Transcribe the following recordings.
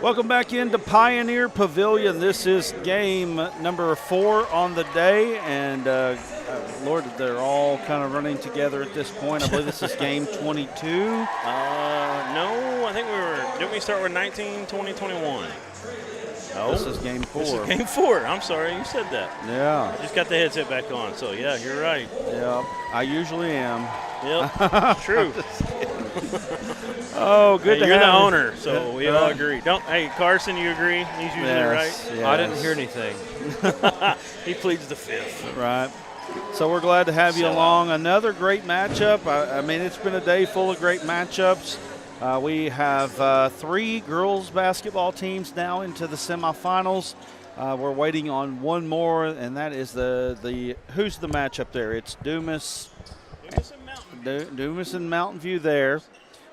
Welcome back into Pioneer Pavilion. This is game number 4 on the day, and Lord, they're all kind of running together at this point. I believe this is game 22. No, I think didn't we start with 19, 20, 21? No, this is game 4. This is game 4. I'm sorry, you said that. Yeah. I just got the headset back on, so yeah, you're right. Yeah, I usually am. Yep, true. Oh, good to have you. You're the owner, so we all agree. Hey, Carson, you agree? He's usually right? Yes. I didn't hear anything. He pleads the fifth. Right. So we're glad to have you along. Another great matchup. I mean, it's been a day full of great matchups. We have 3 girls basketball teams now into the semifinals. We're waiting on one more, and that is who's the matchup there? It's Dumas and Mountain View there.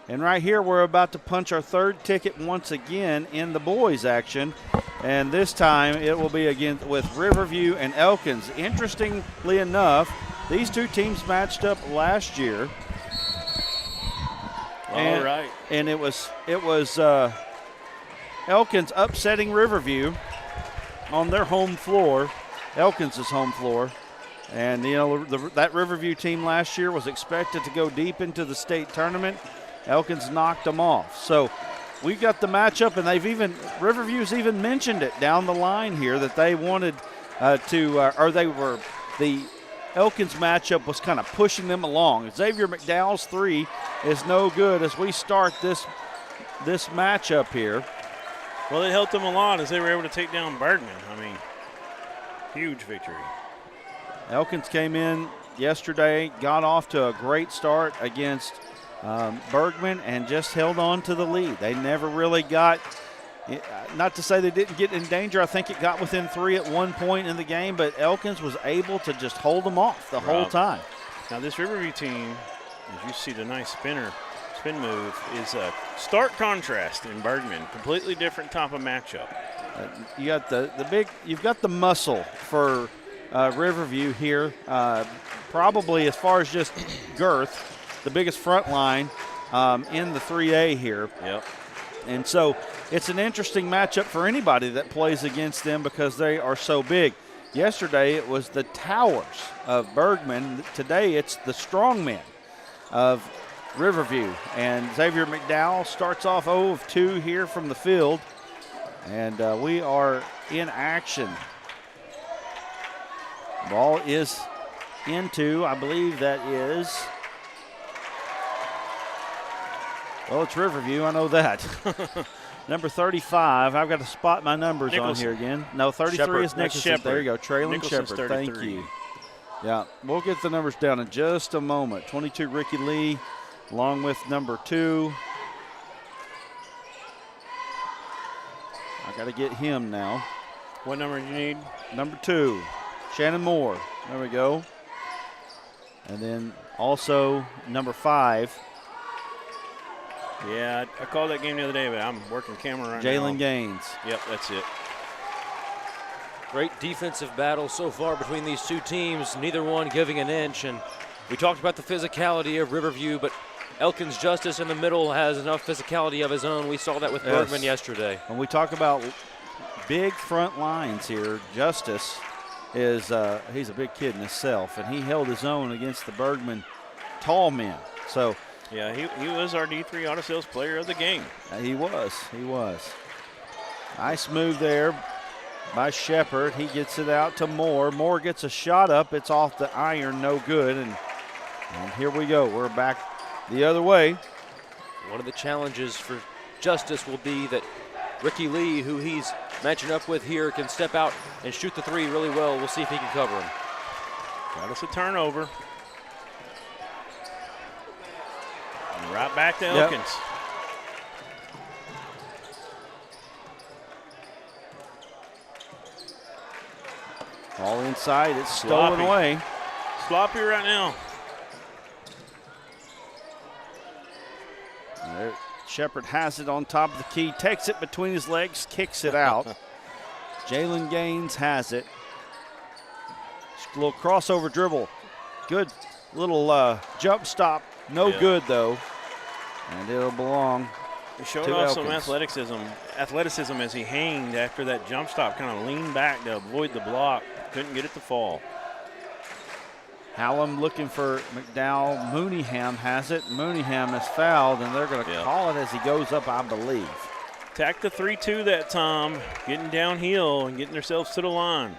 And right here, we're about to punch our third ticket once again in the boys' action. And this time, it will be again with Riverview and Elkins. Interestingly enough, these two teams matched up last year. All right. And it was Elkins upsetting Riverview on their home floor, Elkins' home floor. And, you know, that Riverview team last year was expected to go deep into the state tournament. Elkins knocked them off. So we got the matchup, and Riverview's even mentioned it down the line here that they wanted the Elkins matchup was kind of pushing them along. Xavier McDowell's 3 is no good as we start this matchup here. Well, it helped them a lot as they were able to take down Bergman. I mean, huge victory. Elkins came in yesterday, got off to a great start against Bergman, and just held on to the lead. They never really got, not to say they didn't get in danger, I think it got within 3 at one point in the game, but Elkins was able to just hold them off the whole time. Now this Riverview team, as you see the nice spin move, is a stark contrast in Bergman. Completely different type of matchup. You got you've got the muscle for Riverview here, probably as far as just girth, the biggest front line in the 3A here. Yep. And so it's an interesting matchup for anybody that plays against them because they are so big. Yesterday it was the Towers of Bergman. Today it's the Strongmen of Riverview. And Xavier McDowell starts off 0 of 2 here from the field. And we are in action. Ball is into, I believe that is, well, it's Riverview, I know that. Number 35, I've got to spot my numbers Nicholson. On here again. No, 33 Shepherd. is Nicholson. There you go, Traylon Shepherd, thank 33. you. Yeah, we'll get the numbers down in just a moment. 22, Ricky Lee, along with number 2. I got to get him now. What number do you need? Number 2, Shannon Moore. There we go. And then also number 5. Yeah, I called that game the other day, but I'm working camera right now. Jalen Gaines. Yep, that's it. Great defensive battle so far between these two teams, neither one giving an inch. And we talked about the physicality of Riverview, but Elkins Justice in the middle has enough physicality of his own. We saw that with Bergman yesterday. When we talk about big front lines here, Justice is he's a big kid in himself, and he held his own against the Bergman tall men. So. Yeah, he was our D3 Auto Sales Player of the game. He was. Nice move there by Shepherd. He gets it out to Moore. Moore gets a shot up. It's off the iron, no good. And here we go. We're back the other way. One of the challenges for Justice will be that Ricky Lee, who he's matching up with here, can step out and shoot the 3 really well. We'll see if he can cover him. Got us a turnover. Right back to Elkins. Yep. All inside. It's stolen away. Sloppy right now. There, Shepherd has it on top of the key, takes it between his legs, kicks it out. Jalen Gaines has it. Just a little crossover dribble. Good little jump stop. No good, though. And it'll belong He showed to off some Elkins. athleticism as he hanged after that jump stop, kind of leaned back to avoid the block. Couldn't get it to fall. Hallam looking for McDowell. Mooneyham has it. Mooneyham is fouled, and they're going to call it as he goes up, I believe. Attack the 3-2 that time, getting downhill and getting themselves to the line.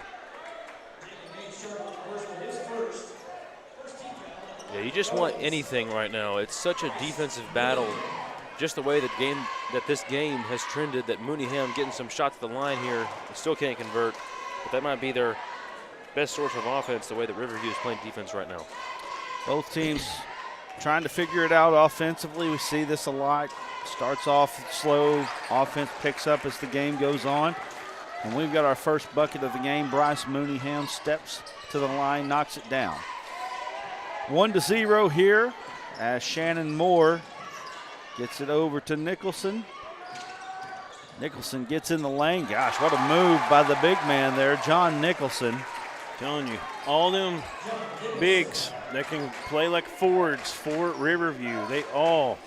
Yeah, you just want anything right now. It's such a defensive battle. Just the way that this game has trended, that Mooneyham getting some shots at the line here, still can't convert. But that might be their best source of offense, the way that Riverview is playing defense right now. Both teams trying to figure it out offensively. We see this a lot. Starts off slow. Offense picks up as the game goes on. And we've got our first bucket of the game. Bryce Mooneyham steps to the line, knocks it down. 1-0 here as Shannon Moore gets it over to Nicholson. Nicholson gets in the lane. Gosh, what a move by the big man there, John Nicholson. Telling you, all them bigs that can play like forwards for Riverview, they all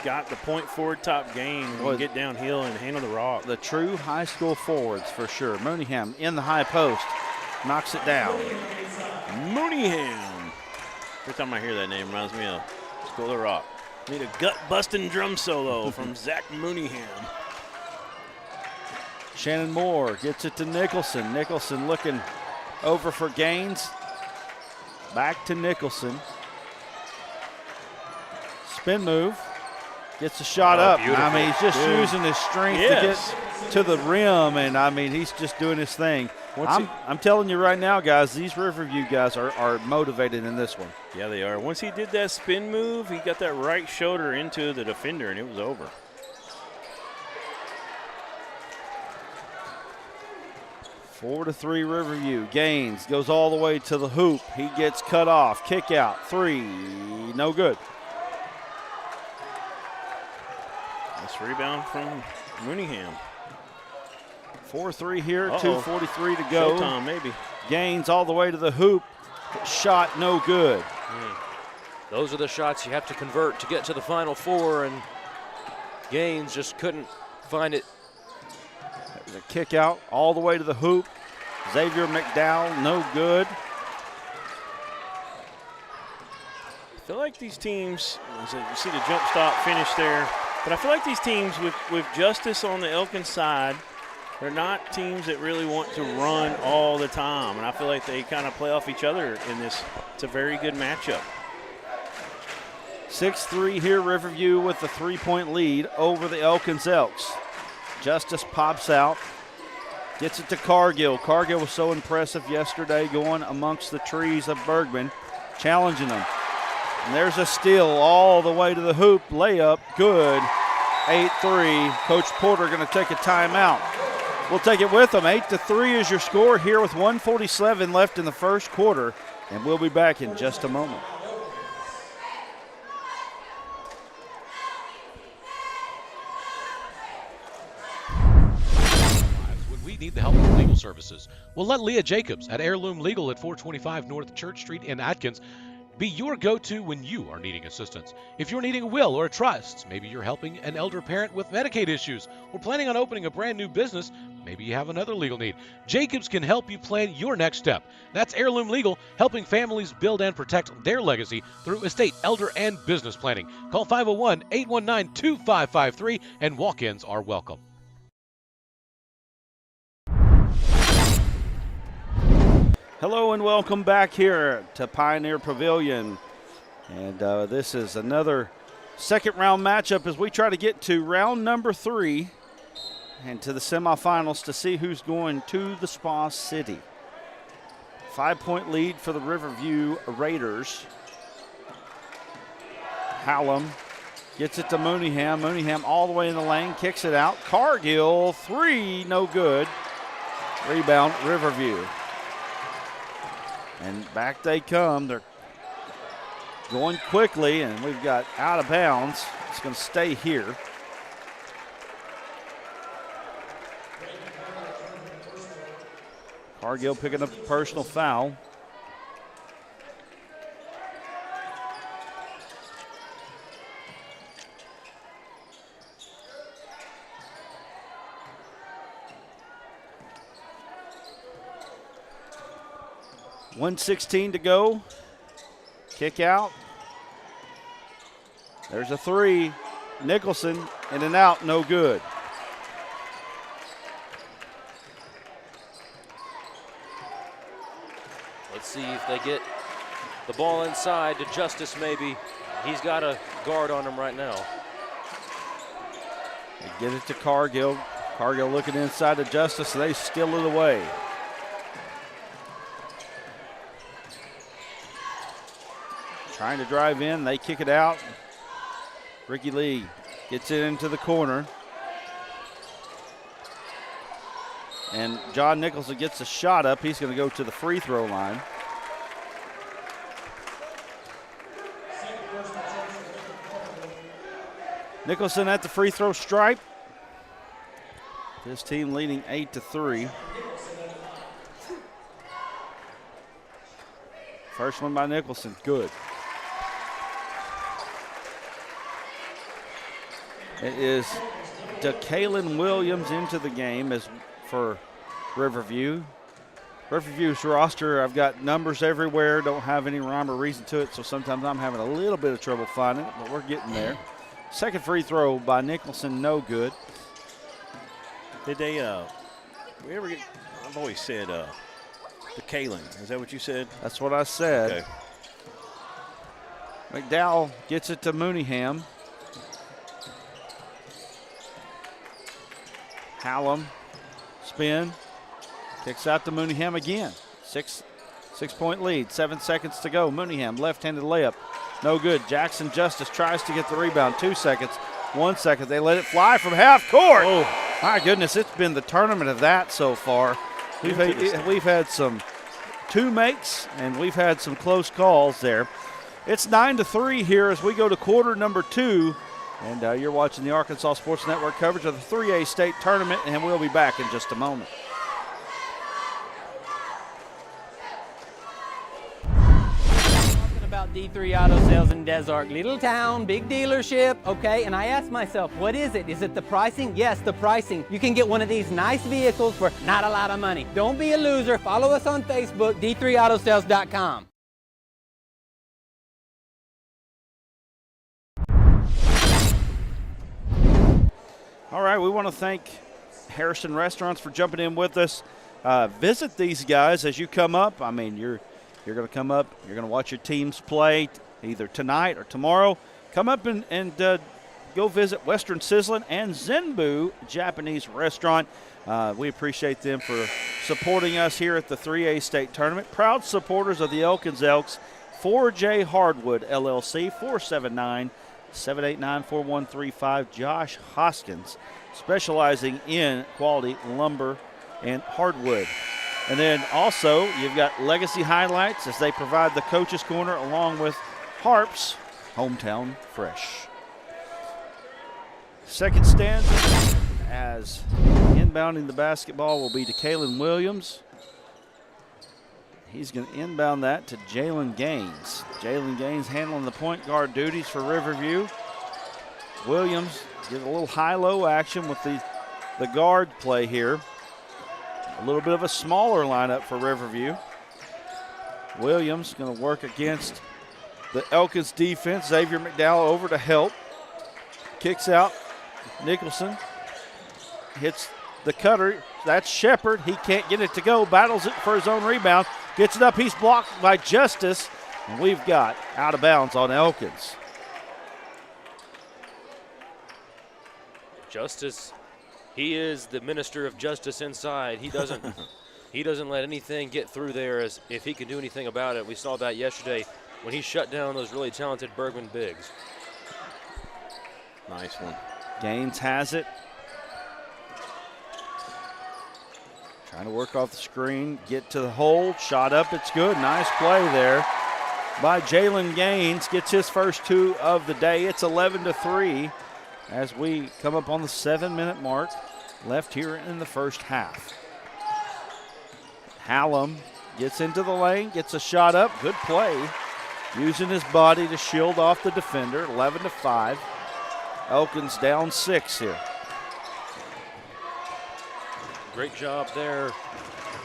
got the point forward top game and get downhill and handle the rock. The true high school forwards for sure. Mooneyham in the high post, knocks it down. Mooneyham. Every time I hear that name, reminds me of School of Rock. Need a gut-busting drum solo from Zach Mooneyham. Shannon Moore gets it to Nicholson. Nicholson looking over for Gaines. Back to Nicholson. Spin move. Gets a shot up. Beautiful. I mean, he's just using his strength to get to the rim, and I mean, he's just doing his thing. I'm telling you right now, guys, these Riverview guys are motivated in this one. Yeah, they are. Once he did that spin move, he got that right shoulder into the defender, and it was over. 4-3 Riverview. Gaines goes all the way to the hoop. He gets cut off. Kick out. 3. No good. Nice rebound from Mooneyham. 4-3 here. 2:43 to go. Showtime, maybe. Gaines all the way to the hoop. Shot no good. Those are the shots you have to convert to get to the Final Four, and Gaines just couldn't find it. The kick out all the way to the hoop. Xavier McDowell, no good. I feel like these teams, you see the jump stop finish there, but I feel like these teams with Justice on the Elkins side, they're not teams that really want to run all the time, and I feel like they kind of play off each other in this. It's a very good matchup. 6-3 here, Riverview with the 3-point lead over the Elkins Elks. Justice pops out, gets it to Cargill. Cargill was so impressive yesterday going amongst the trees of Bergman, challenging them. And there's a steal all the way to the hoop. Layup, good. 8-3. Coach Porter going to take a timeout. We'll take it with them. 8-3 is your score here with 1:47 left in the first quarter. And we'll be back in just a moment. Need the help of legal services? Well, let Leah Jacobs at Heirloom Legal at 425 North Church Street in Atkins be your go-to when you are needing assistance. If you're needing a will or a trust, maybe you're helping an elder parent with Medicaid issues, or planning on opening a brand new business, maybe you have another legal need. Jacobs can help you plan your next step. That's Heirloom Legal, helping families build and protect their legacy through estate, elder, and business planning. Call 501-819-2553, and walk-ins are welcome. Hello and welcome back here to Pioneer Pavilion. And this is another second round matchup as we try to get to round number 3 and to the semifinals to see who's going to the Spa City. 5-point lead for the Riverview Raiders. Hallam gets it to Mooneyham. Mooneyham all the way in the lane, kicks it out. Cargill, 3, no good. Rebound, Riverview. And back they come. They're going quickly, and we've got out of bounds. It's going to stay here. Cargill picking up a personal foul. 1:16 to go. Kick out. There's a three. Nicholson in and out, no good. Let's see if they get the ball inside to Justice maybe. He's got a guard on him right now. They get it to Cargill. Cargill looking inside to Justice, they steal it away. Trying to drive in, they kick it out. Ricky Lee gets it into the corner. And John Nicholson gets a shot up. He's going to go to the free throw line. Nicholson at the free throw stripe. His team leading 8-3. First one by Nicholson, good. It is DeKalen Williams into the game as for Riverview. Riverview's roster, I've got numbers everywhere, don't have any rhyme or reason to it, so sometimes I'm having a little bit of trouble finding it, but we're getting there. Second free throw by Nicholson, no good. Did they, we ever get, I've always said DeKalen. Is that what you said? That's what I said. Okay. McDowell gets it to Mooneyham. Hallam, spin, kicks out to Mooneyham again. Six-point lead, 7 seconds to go. Mooneyham, left-handed layup, no good. Jackson Justice tries to get the rebound, 2 seconds, 1 second. They let it fly from half court. Oh. My goodness, it's been the tournament of that so far. We've had some two makes, and we've had some close calls there. It's 9-3 here as we go to quarter number 2. And you're watching the Arkansas Sports Network coverage of the 3A state tournament, and we'll be back in just a moment. Talking about D3 Auto Sales in Des Arc, little town, big dealership, okay? And I asked myself, what is it? Is it the pricing? Yes, the pricing. You can get one of these nice vehicles for not a lot of money. Don't be a loser. Follow us on Facebook, d3autosales.com. All right, we want to thank Harrison Restaurants for jumping in with us. Visit these guys as you come up. I mean, you're going to come up, you're going to watch your teams play either tonight or tomorrow. Come up and go visit Western Sizzlin' and Zenbu Japanese Restaurant. We appreciate them for supporting us here at the 3A state tournament. Proud supporters of the Elkins Elks. 4J Hardwood LLC, 479-789-4135. Josh Hoskins, specializing in quality lumber and hardwood. And then also you've got Legacy Highlights as they provide the Coach's Corner along with Harp's Hometown Fresh. Second stanza as inbounding the basketball will be DeKalen Williams. He's going to inbound that to Jalen Gaines. Jalen Gaines handling the point guard duties for Riverview. Williams get a little high-low action with the guard play here. A little bit of a smaller lineup for Riverview. Williams going to work against the Elkins defense. Xavier McDowell over to help. Kicks out. Nicholson hits the cutter. That's Shepard. He can't get it to go. Battles it for his own rebound. Gets it up. He's blocked by Justice. And we've got out of bounds on Elkins. Justice, he is the minister of justice inside. He doesn't let anything get through there as if he can do anything about it. We saw that yesterday when he shut down those really talented Bergman bigs. Nice one. Gaines has it. Trying to work off the screen, get to the hole, shot up, it's good. Nice play there by Jalen Gaines. Gets his first two of the day. It's 11-3 as we come up on the 7-minute mark left here in the first half. Hallam gets into the lane, gets a shot up, good play. Using his body to shield off the defender, 11-5. Elkins down 6 here. Great job there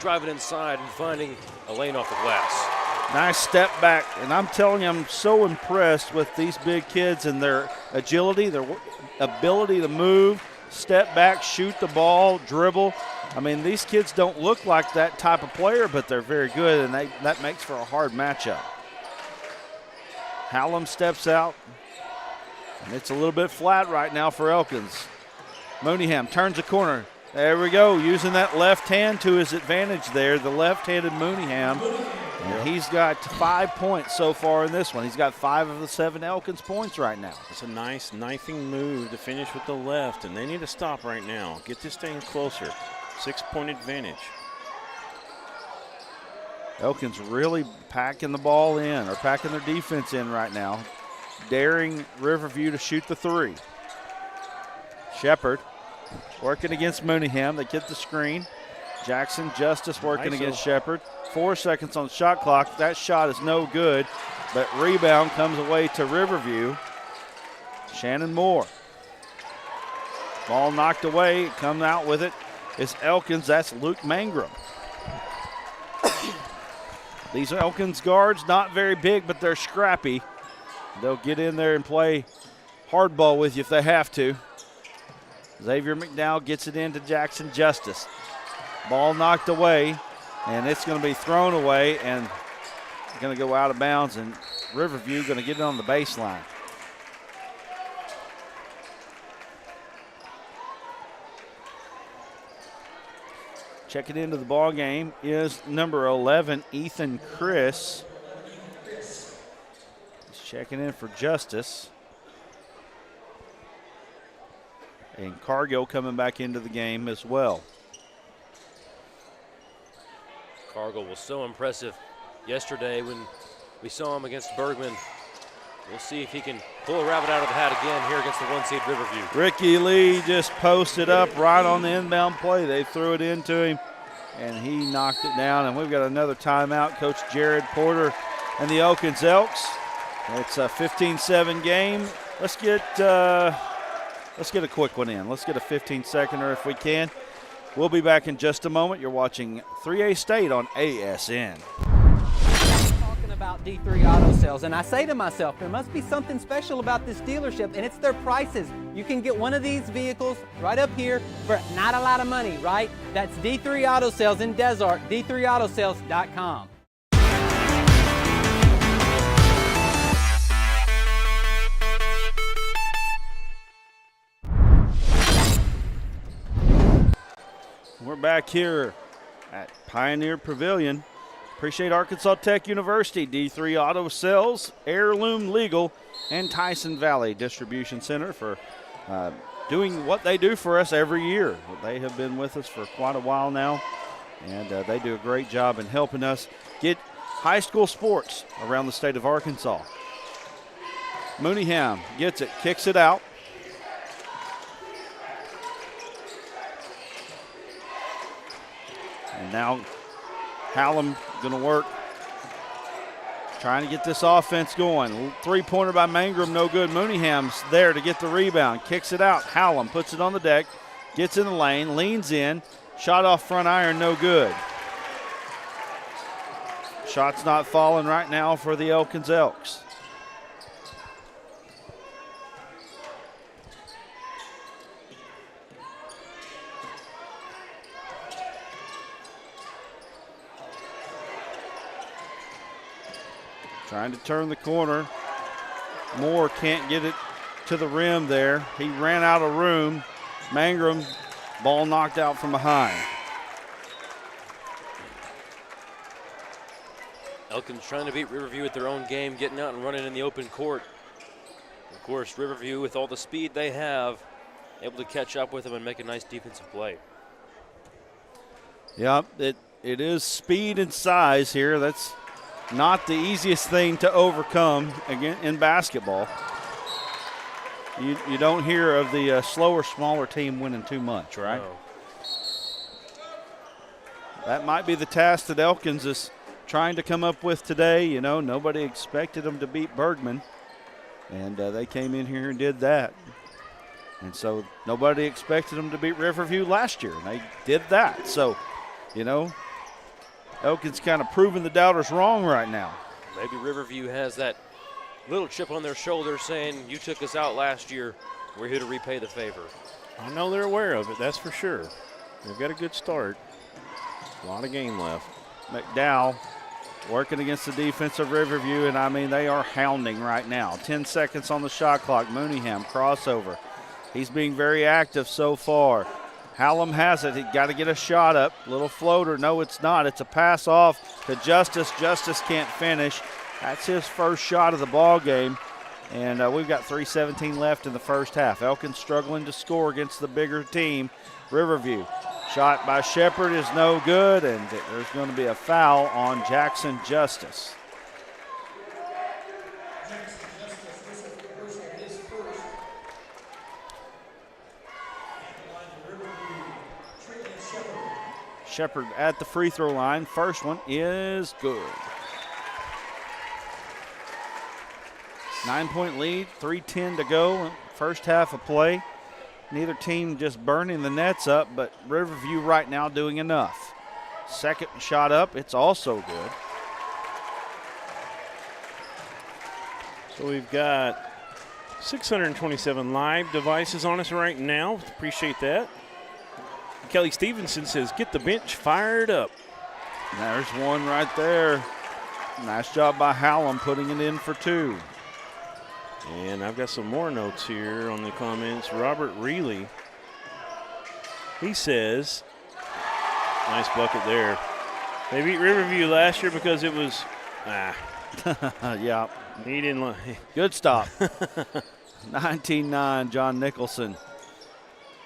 driving inside and finding a lane off the glass. Nice step back, and I'm telling you, I'm so impressed with these big kids and their agility, their ability to move, step back, shoot the ball, dribble. I mean, these kids don't look like that type of player, but they're very good, and that makes for a hard matchup. Hallam steps out, and it's a little bit flat right now for Elkins. Mooneyham turns the corner. There we go, using that left hand to his advantage there, the left-handed Mooneyham. And he's got 5 points so far in this one. He's got 5 of the 7 Elkins points right now. It's a nice knifing move to finish with the left, and they need to stop right now. Get this thing closer. 6-point advantage. Elkins really packing the ball in, or packing their defense in right now, daring Riverview to shoot the 3. Shepard working against Mooneyham. They get the screen. Jackson Justice working against Shepard. 4 seconds on the shot clock. That shot is no good, but rebound comes away to Riverview. Shannon Moore. Ball knocked away. Come out with it. It's Elkins. That's Luke Mangrum. These Elkins guards, not very big, but they're scrappy. They'll get in there and play hardball with you if they have to. Xavier McDowell gets it into Jackson Justice. Ball knocked away, and it's going to be thrown away and going to go out of bounds, and Riverview going to get it on the baseline. Checking into the ball game is number 11, Ethan Chris. He's checking in for Justice. And Cargill coming back into the game as well. Cargill was so impressive yesterday when we saw him against Bergman. We'll see if he can pull a rabbit out of the hat again here against the 1-seed Riverview. Ricky Lee just posted up right on the inbound play. They threw it into him, and he knocked it down. And we've got another timeout. Coach Jared Porter and the Elkins Elks. It's a 15-7 game. Let's get a quick one in. Let's get a 15-seconder if we can. We'll be back in just a moment. You're watching 3A State on ASN. Talking about D3 Auto Sales, and I say to myself, there must be something special about this dealership, and it's their prices. You can get one of these vehicles right up here for not a lot of money, right? That's D3 Auto Sales in Desart, d3autosales.com. We're back here at Pioneer Pavilion. Appreciate Arkansas Tech University, D3 Auto Sales, Heirloom Legal, and Tyson Valley Distribution Center for doing what they do for us every year. They have been with us for quite a while now, and they do a great job in helping us get high school sports around the state of Arkansas. Mooneyham gets it, kicks it out. And now Hallam going to work, trying to get this offense going. Three-pointer by Mangrum, no good. Mooneyham's there to get the rebound, kicks it out. Hallam puts it on the deck, gets in the lane, leans in, shot off front iron, no good. Shot's not falling right now for the Elkins Elks. Trying to turn the corner. Moore can't get it to the rim there. He ran out of room. Mangrum, ball knocked out from behind. Elkins trying to beat Riverview at their own game, getting out and running in the open court. Of course, Riverview, with all the speed they have, able to catch up with them and make a nice defensive play. Yep, it is speed and size here. That's not the easiest thing to overcome again in basketball. You don't hear of the slower, smaller team winning too much, right? No. That might be the task that Elkins is trying to come up with today. You know, nobody expected them to beat Bergman, and they came in here and did that. And so nobody expected them to beat Riverview last year, and they did that. So, you know, Elkins kind of proving the doubters wrong right now. Maybe Riverview has that little chip on their shoulder saying, you took us out last year. We're here to repay the favor. I know they're aware of it, that's for sure. They've got a good start. A lot of game left. McDowell working against the defense of Riverview, and I mean, they are hounding right now. 10 seconds on the shot clock. Mooneyham, crossover. He's being very active so far. Hallam has it. He got to get a shot up. Little floater. No, it's not. It's a pass off to Justice. Justice can't finish. That's his first shot of the ball game. And we've got 3:17 left in the first half. Elkins struggling to score against the bigger team, Riverview. Shot by Shepard is no good, and there's going to be a foul on Jackson Justice. Shepard at the free throw line. First one is good. 9-point lead, 3:10 to go. First half of play. Neither team just burning the nets up, but Riverview right now doing enough. Second shot up, it's also good. So we've got 627 live devices on us right now. Appreciate that. Kelly Stevenson says, get the bench fired up. There's one right there. Nice job by Hallam putting it in for two. And I've got some more notes here on the comments. Robert Reilly, he says, nice bucket there. They beat Riverview last year because it was, Yeah. he didn't like. Good stop. 19-9, John Nicholson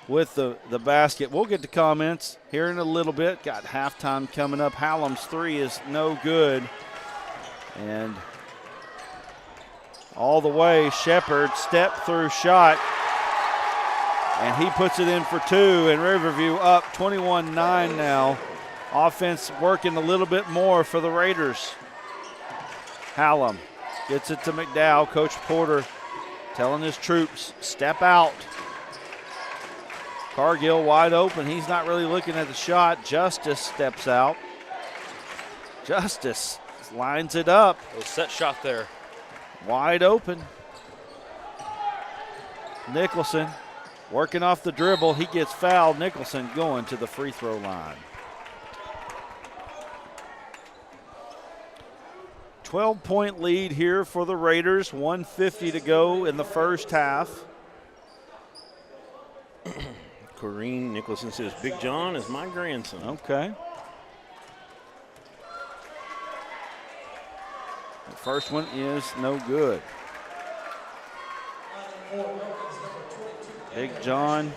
with the basket. We'll get to comments here in a little bit. Got halftime coming up. Hallam's three is no good. And all the way, Shepard step through shot. And he puts it in for two, and Riverview up 21-9 now. Offense working a little bit more for the Raiders. Hallam gets it to McDowell. Coach Porter telling his troops, step out. Cargill wide open. He's not really looking at the shot. Justice steps out. Justice lines it up. A set shot there. Wide open. Nicholson working off the dribble. He gets fouled. Nicholson going to the free throw line. 12-point lead here for the Raiders. 1:50 to go in the first half. Corrine Nicholson says, Big John is my grandson. Okay. The first one is no good. Big John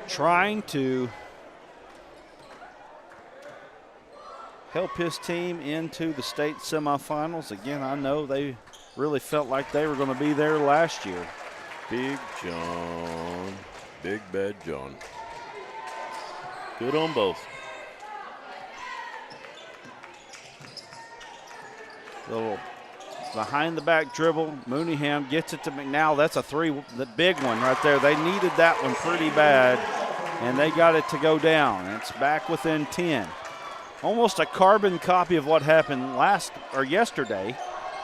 trying to help his team into the state semifinals. Again, I know they really felt like they were going to be there last year. Big John, Big Bad John. Good on both. Little behind the back dribble. Mooneyham gets it to McNowell. That's a three, the big one right there. They needed that one pretty bad, and they got it to go down. It's back within 10. Almost a carbon copy of what happened yesterday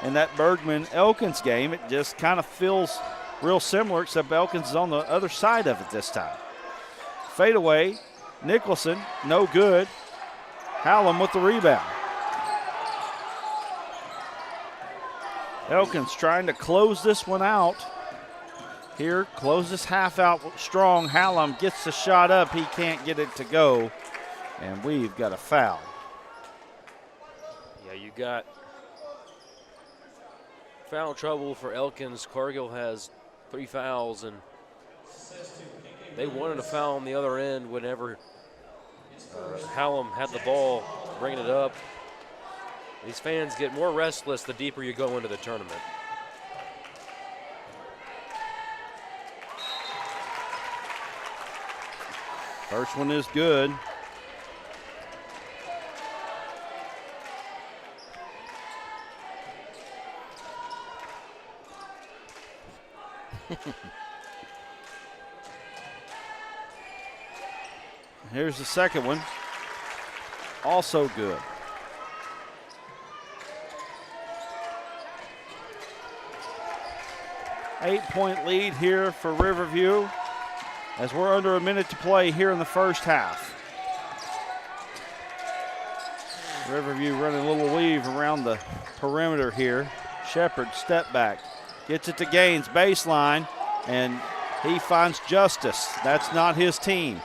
in that Bergman-Elkins game. It just kind of feels real similar, except Elkins is on the other side of it this time. Fadeaway, Nicholson, no good. Hallam with the rebound. Elkins trying to close this one out. Here, close this half out strong. Hallam gets the shot up. He can't get it to go. And we've got a foul. Yeah, you got foul trouble for Elkins. Cargill has 3 fouls, and they wanted a foul on the other end whenever Hallam had the ball, bringing it up. These fans get more restless the deeper you go into the tournament. First one is good. Here's the second one. also good. Eight-point lead here for Riverview as we're under a minute to play here in the first half. Riverview running a little weave around the perimeter here. Shepard, step back, gets it to Gaines, baseline, and he finds Justice. That's not his team.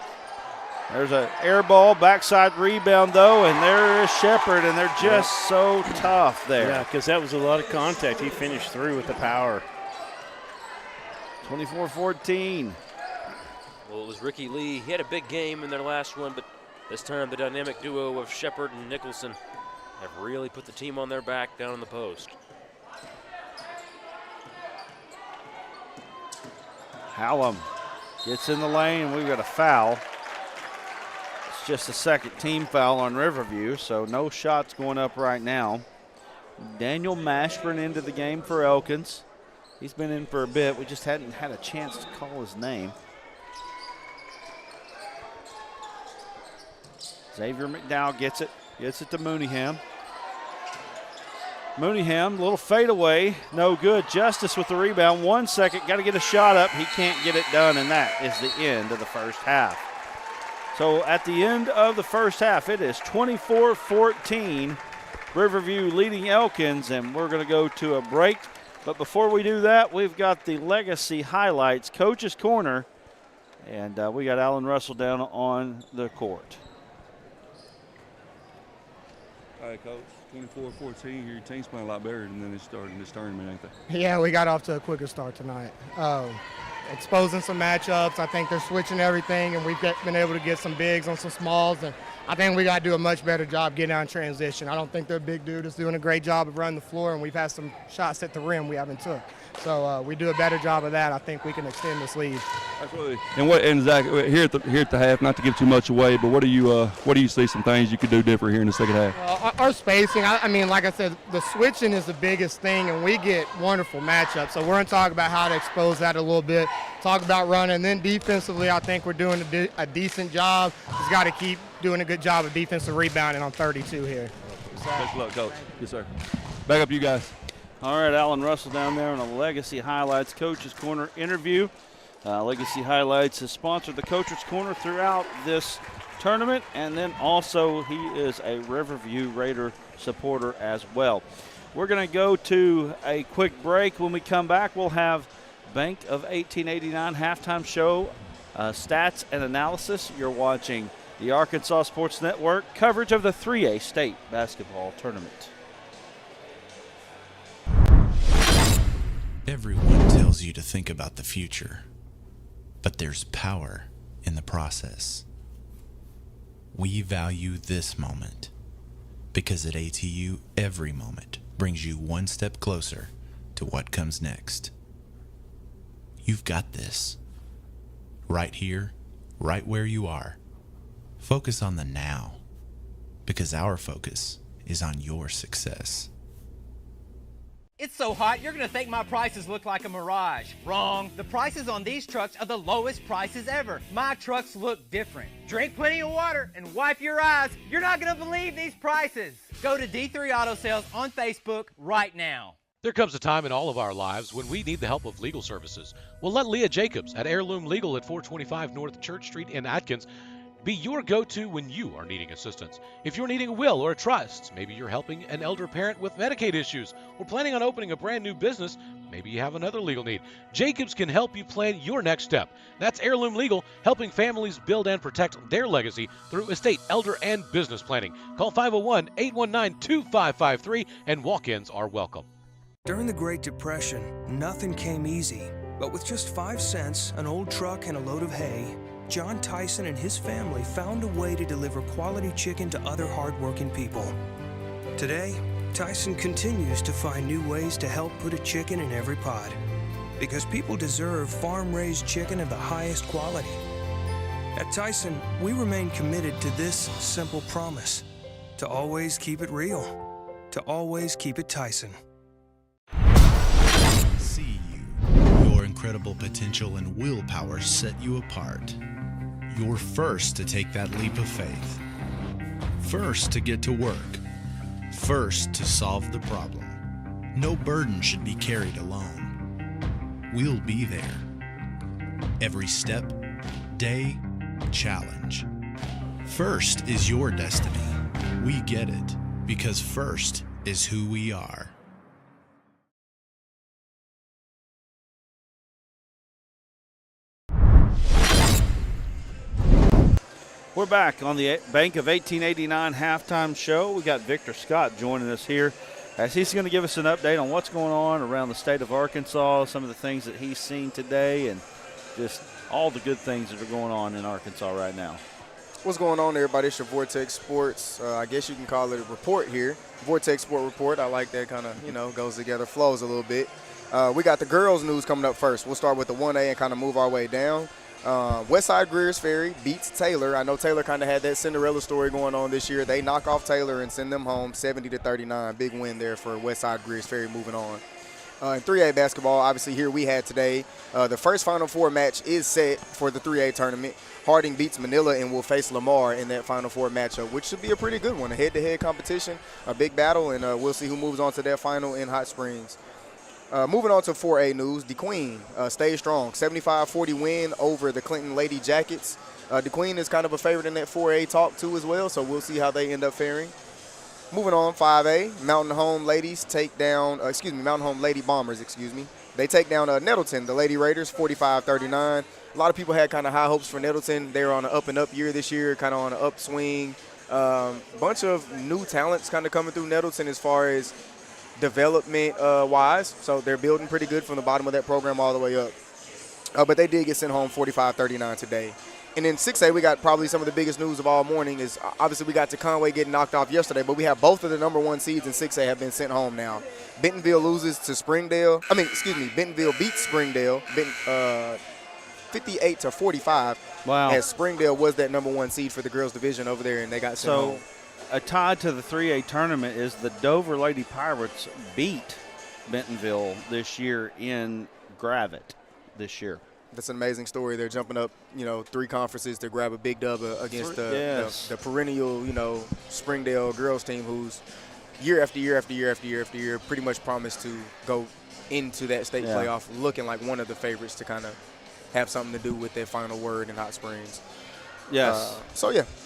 There's an air ball, backside rebound though, and there is Shepard, and they're just so tough there. Yeah, because that was a lot of contact. He finished through with the power. 24-14. Well, it was Ricky Lee. He had a big game in their last one, but this time the dynamic duo of Shepard and Nicholson have really put the team on their back down in the post. Hallam gets in the lane, and we've got a foul. It's just a second team foul on Riverview, so no shots going up right now. Daniel Mashburn into the game for Elkins. He's been in for a bit. We just hadn't had a chance to call his name. Xavier McDowell gets it to Mooneyham. Mooneyham, little fadeaway, no good. Justice with the rebound, 1 second, got to get a shot up. He can't get it done, and that is the end of the first half. So at the end of the first half, it is 24-14, Riverview leading Elkins, and we're going to go to a break. But before we do that, we've got the Legacy Highlights, Coach's Corner, and we got Alan Russell down on the court. All right, Coach, 24-14, your team's playing a lot better than they started in this tournament, ain't they? Yeah, we got off to a quicker start tonight. Exposing some matchups. I think they're switching everything, and we've been able to get some bigs on some smalls, and I think we got to do a much better job getting out in transition. I don't think their big dude is doing a great job of running the floor, and we've had some shots at the rim we haven't took. So we do a better job of that. I think we can extend this lead. Absolutely. And Zach, here at the half, not to give too much away, but what do you see some things you could do different here in the second half? Our spacing, I mean, like I said, the switching is the biggest thing, and we get wonderful matchups. So we're going to talk about how to expose that a little bit, talk about running. And then defensively, I think we're doing a decent job. Just got to keep doing a good job of defensive rebounding on 32 here. Best of luck, Coach. Yes, sir. Back up to you guys. All right, Alan Russell down there on a Legacy Highlights Coach's Corner interview. Legacy Highlights has sponsored the Coach's Corner throughout this tournament, and then also he is a Riverview Raider supporter as well. We're going to go to a quick break. When we come back, we'll have Bank of 1889 halftime show, stats and analysis. You're watching the Arkansas Sports Network coverage of the 3A state basketball tournament. Everyone tells you to think about the future, but there's power in the process. We value this moment because at ATU, every moment brings you one step closer to what comes next. You've got this. Right here, right where you are. Focus on the now, because our focus is on your success. It's so hot, you're gonna think my prices look like a mirage. Wrong. The prices on these trucks are the lowest prices ever. My trucks look different. Drink plenty of water and wipe your eyes. You're not gonna believe these prices. Go to D3 Auto Sales on Facebook right now. There comes a time in all of our lives when we need the help of legal services. Well, let Leah Jacobs at Heirloom Legal at 425 North Church Street in Atkins be your go-to when you are needing assistance. If you're needing a will or a trust, maybe you're helping an elder parent with Medicaid issues, or planning on opening a brand new business, maybe you have another legal need. Jacobs can help you plan your next step. That's Heirloom Legal, helping families build and protect their legacy through estate, elder, and business planning. Call 501-819-2553, and walk-ins are welcome. During the Great Depression, nothing came easy. But with just 5 cents, an old truck, and a load of hay, John Tyson and his family found a way to deliver quality chicken to other hardworking people. Today, Tyson continues to find new ways to help put a chicken in every pot. Because people deserve farm-raised chicken of the highest quality. At Tyson, we remain committed to this simple promise: to always keep it real, to always keep it Tyson. See you. Your incredible potential and willpower set you apart. You're first to take that leap of faith. First to get to work. First to solve the problem. No burden should be carried alone. We'll be there. Every step, day, challenge. First is your destiny. We get it because first is who we are. We're back on the Bank of 1889 halftime show. We got Victor Scott joining us here as he's going to give us an update on what's going on around the state of Arkansas, some of the things that he's seen today, and just all the good things that are going on in Arkansas right now. What's going on, everybody? It's your Vortex Sports. I guess you can call it a report here. Vortex Sport Report. I like that kind of, goes together, flows a little bit. We got the girls' news coming up first. We'll start with the 1A and kind of move our way down. Westside Greers Ferry beats Taylor. I know Taylor kind of had that Cinderella story going on this year. They knock off Taylor and send them home 70-39. Big win there for Westside Greers Ferry moving on. In 3A basketball, obviously here we had today, the first Final Four match is set for the 3A tournament. Harding beats Manila and will face Lamar in that Final Four matchup, which should be a pretty good one, a head-to-head competition, a big battle, and we'll see who moves on to that final in Hot Springs. Moving on to 4A news, DeQueen stays strong, 75-40 win over the Clinton Lady Jackets. DeQueen is kind of a favorite in that 4A talk too as well, so we'll see how they end up faring. Moving on, 5A, Mountain Home Lady Bombers, They take down Nettleton, the Lady Raiders, 45-39. A lot of people had kind of high hopes for Nettleton. They're on an up-and-up year this year, kind of on an upswing. Bunch of new talents kind of coming through Nettleton as far as development-wise. So they're building pretty good from the bottom of that program all the way up. But they did get sent home 45-39 today. And in 6A, we got probably some of the biggest news of all morning is obviously we got to Conway getting knocked off yesterday, but we have both of the number one seeds in 6A have been sent home now. Bentonville loses to Springdale. Bentonville beats Springdale 58-45. Wow. As Springdale was that number one seed for the girls division over there, and they got sent home. A tie to the 3A tournament is the Dover Lady Pirates beat Bentonville this year in Gravette this year. That's an amazing story. They're jumping up, 3 conferences to grab a big dub against the perennial, Springdale girls team who's year after year after year after year after year pretty much promised to go into that state playoff looking like one of the favorites to kind of have something to do with their final word in Hot Springs. Yes.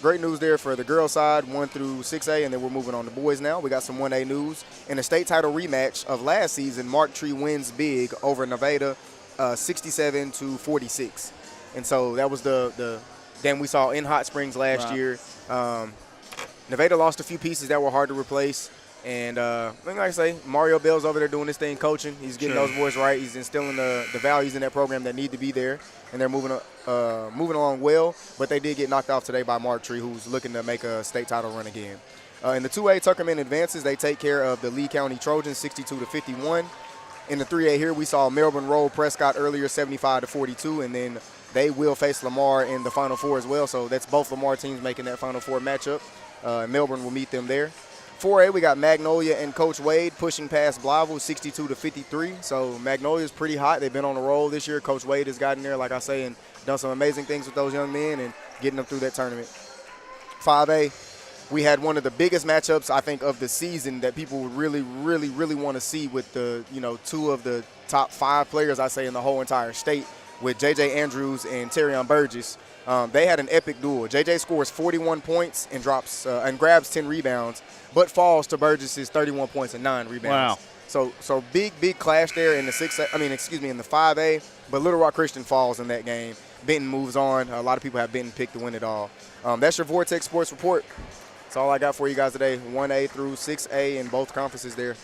Great news there for the girls side, 1 through 6A, and then we're moving on to boys now. We got some 1A news. In a state title rematch of last season, Mark Tree wins big over Nevada, 67-46. And so that was the game we saw in Hot Springs last year. Nevada lost a few pieces that were hard to replace. And like I say, Mario Bell's over there doing his thing, coaching. He's getting those boys right. He's instilling the values in that program that need to be there. And they're moving along well. But they did get knocked off today by Mark Tree, who's looking to make a state title run again. In the 2A, Tuckerman advances. They take care of the Lee County Trojans 62-51. In the 3A here, we saw Melbourne roll Prescott earlier 75-42. And then they will face Lamar in the Final Four as well. So that's both Lamar teams making that Final Four matchup. Melbourne will meet them there. 4A, we got Magnolia and Coach Wade pushing past Blyville 62-53. So Magnolia's pretty hot. They've been on a roll this year. Coach Wade has gotten there, like I say, and done some amazing things with those young men and getting them through that tournament. 5A, we had one of the biggest matchups, I think, of the season that people would really, really, really want to see with the, 2 of the top 5 players, I say, in the whole entire state with J.J. Andrews and Terrion Burgess. They had an epic duel. J.J. scores 41 points and grabs 10 rebounds, but falls to Burgess's 31 points and 9 rebounds. Wow. So big clash there in the 5A, but Little Rock Christian falls in that game. Benton moves on. A lot of people have Benton picked to win it all. That's your Vortex Sports Report. That's all I got for you guys today. 1A through 6A in both conferences there.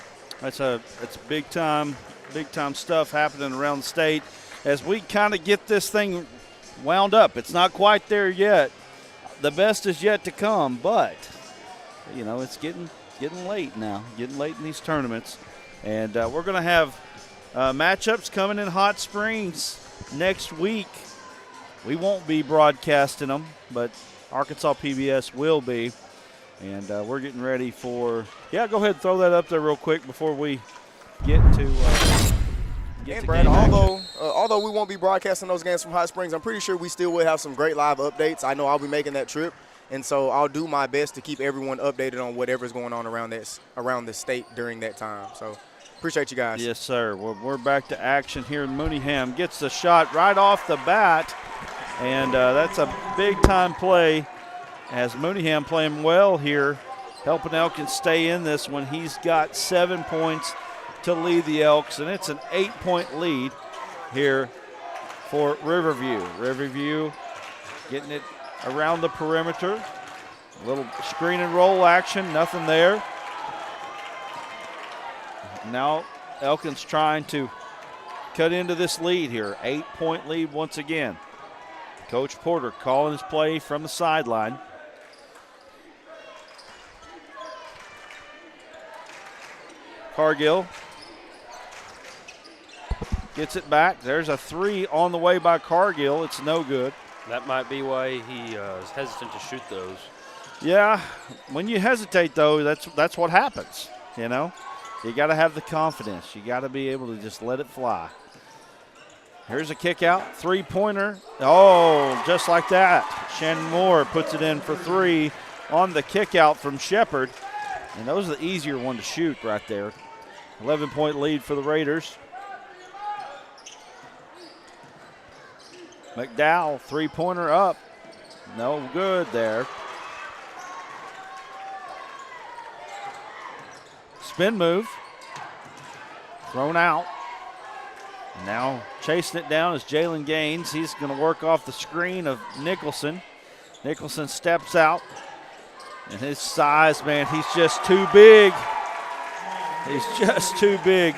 It's big time stuff happening around the state as we kind of get this thing wound up. It's not quite there yet. The best is yet to come, but it's getting late now, getting late in these tournaments. And we're going to have matchups coming in Hot Springs next week. We won't be broadcasting them, but Arkansas PBS will be. And we're getting ready for – go ahead and throw that up there real quick before we get to Brad, although we won't be broadcasting those games from Hot Springs, I'm pretty sure we still will have some great live updates. I know I'll be making that trip. And so I'll do my best to keep everyone updated on whatever's going on around the state during that time. So appreciate you guys. Yes, sir. Well, we're back to action here. Mooneyham gets the shot right off the bat, and that's a big-time play as Mooneyham playing well here, helping Elkins stay in this one. He's got 7 points to lead the Elks, and it's an 8-point lead here for Riverview. Riverview getting it around the perimeter. A little screen and roll action, nothing there. Now Elkins trying to cut into this lead here. 8-point lead once again. Coach Porter calling his play from the sideline. Cargill gets it back. There's a 3 on the way by Cargill. It's no good. That might be why he is hesitant to shoot those. Yeah, when you hesitate, though, that's what happens, you know. You got to have the confidence. You got to be able to just let it fly. Here's a kick out, 3-pointer. Oh, just like that. Shannon Moore puts it in for 3 on the kick out from Shepard. And those are the easier one to shoot right there. 11-point lead for the Raiders. McDowell, 3-pointer up. No good there. Spin move. Thrown out. Now chasing it down is Jalen Gaines. He's going to work off the screen of Nicholson. Nicholson steps out. And his size, man, he's just too big. He's just too big.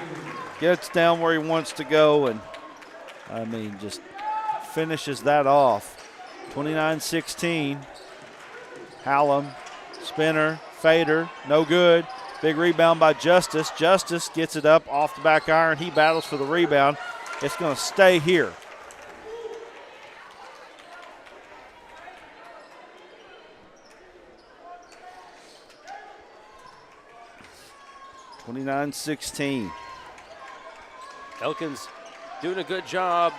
Gets down where he wants to go, and, I mean, just finishes that off. 29-16. Hallam, spinner, fader, no good. Big rebound by Justice. Justice gets it up off the back iron. He battles for the rebound. It's going to stay here. (29-16). Elkins doing a good job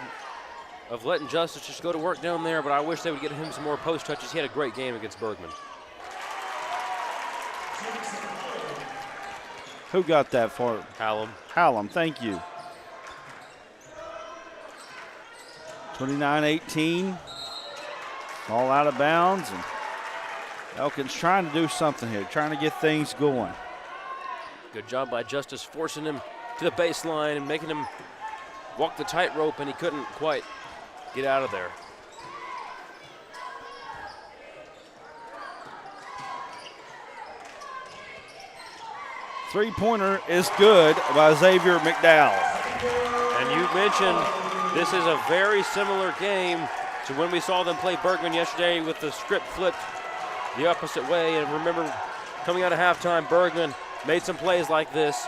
of letting Justice just go to work down there, but I wish they would get him some more post touches. He had a great game against Bergman. Who got that for him? Hallam. Hallam, thank you. 29-18. All out of bounds, and Elkins trying to do something here, trying to get things going. Good job by Justice forcing him to the baseline and making him walk the tightrope, and he couldn't quite get out of there. Three-pointer is good by Xavier McDowell. And you mentioned this is a very similar game to when we saw them play Bergman yesterday with the script flipped the opposite way. And remember, coming out of halftime, Bergman made some plays like this.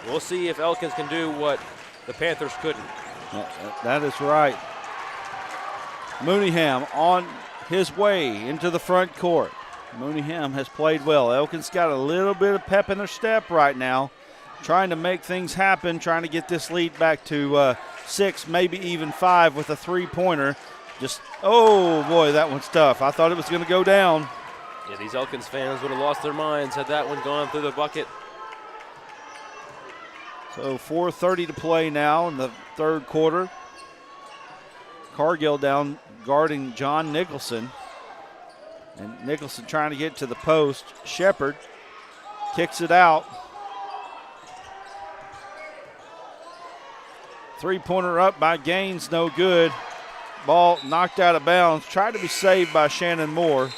We'll see if Elkins can do what the Panthers couldn't. That is right. Mooneyham on his way into the front court. Mooneyham has played well. Elkins got a little bit of pep in their step right now, trying to make things happen, trying to get this lead back to 6, maybe even 5 with a three-pointer. Just, oh boy, that one's tough. I thought it was going to go down. Yeah, these Elkins fans would have lost their minds had that one gone through the bucket. So 4:30 to play now in the third quarter. Cargill down guarding John Nicholson. And Nicholson trying to get to the post. Shepard kicks it out. Three-pointer up by Gaines, no good. Ball knocked out of bounds. Tried to be saved by Shannon Moore,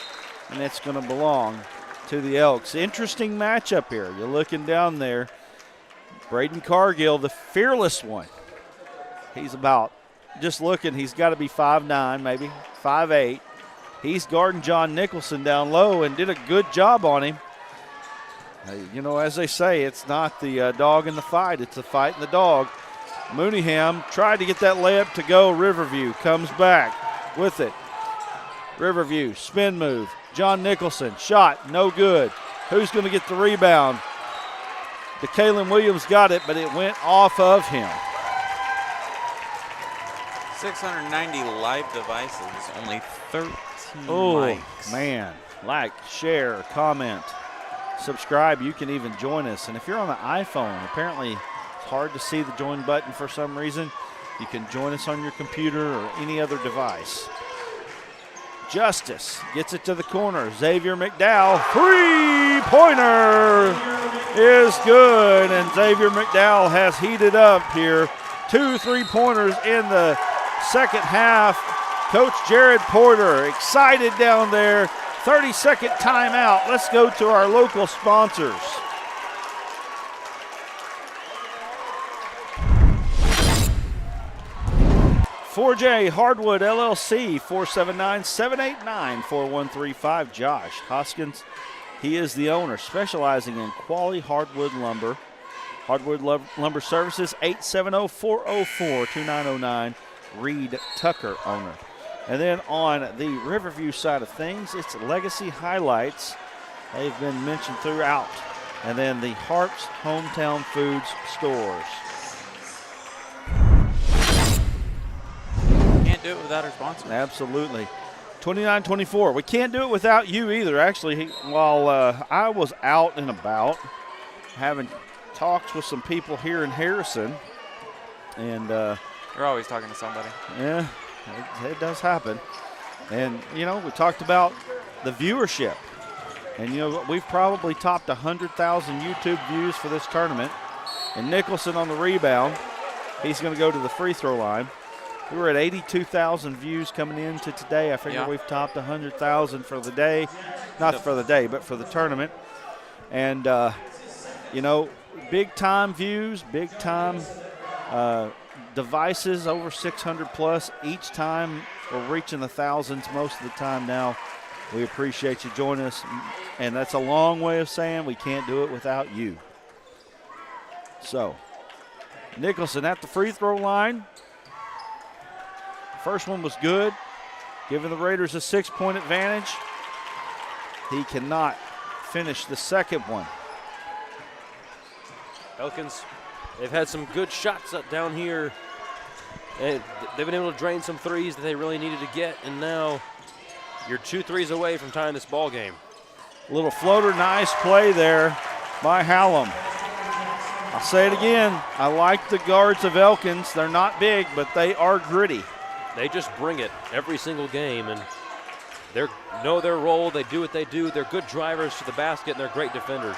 and it's going to belong to the Elks. Interesting matchup here. You're looking down there. Braden Cargill, the fearless one. He's about, just looking, he's got to be 5'9", maybe 5'8". He's guarding John Nicholson down low and did a good job on him. You know, as they say, it's not the dog in the fight, it's the fight in the dog. Mooneyham tried to get that layup to go. Riverview comes back with it. Riverview, spin move. John Nicholson, shot, no good. Who's going to get the rebound? DeKalen Williams got it, but it went off of him. 690 live devices, only 13 Oh, mics. man. Like, share, comment, subscribe. You can even join us. And if you're on the iPhone, apparently it's hard to see the join button for some reason. You can join us on your computer or any other device. Justice gets it to the corner. Xavier McDowell, three-pointer is good. And Xavier McDowell has heated up here. 2 3-pointers in the second half. Coach Jared Porter excited down there. 30-second timeout. Let's go to our local sponsors. j Hardwood LLC, 479-789-4135. Josh Hoskins, he is the owner, specializing in quality hardwood lumber. Hardwood Lumber Services, 870-404-2909. Reed Tucker, owner. And then on the Riverview side of things, it's Legacy Highlights. They've been mentioned throughout. And then the Harps Hometown Foods stores. Can't do it without our sponsors. Absolutely. 29-24. We can't do it without you either. Actually, while I was out and about having talks with some people here in Harrison, and you're always talking to somebody. Yeah, it does happen. And, you know, we talked about the viewership. And, you know, we've probably topped 100,000 YouTube views for this tournament. And Nicholson on the rebound. He's going to go to the free throw line. We were at 82,000 views coming into today. I figure we've topped 100,000 for the day. Not for the day, but for the tournament. And, you know, big-time views, big-time devices, over 600 plus each time. We're reaching the thousands most of the time now. We appreciate you joining us, and that's a long way of saying we can't do it without you. So, Nicholson at the free throw line. First one was good, giving the Raiders a 6-point advantage. He cannot finish the second one. Elkins, they've had some good shots up down here. They've been able to drain some threes that they really needed to get, and now you're 2 threes away from tying this ball game. A little floater, nice play there by Hallam. I'll say it again, I like the guards of Elkins. They're not big, but they are gritty. They just bring it every single game, and they know their role. They do what they do. They're good drivers to the basket, and they're great defenders.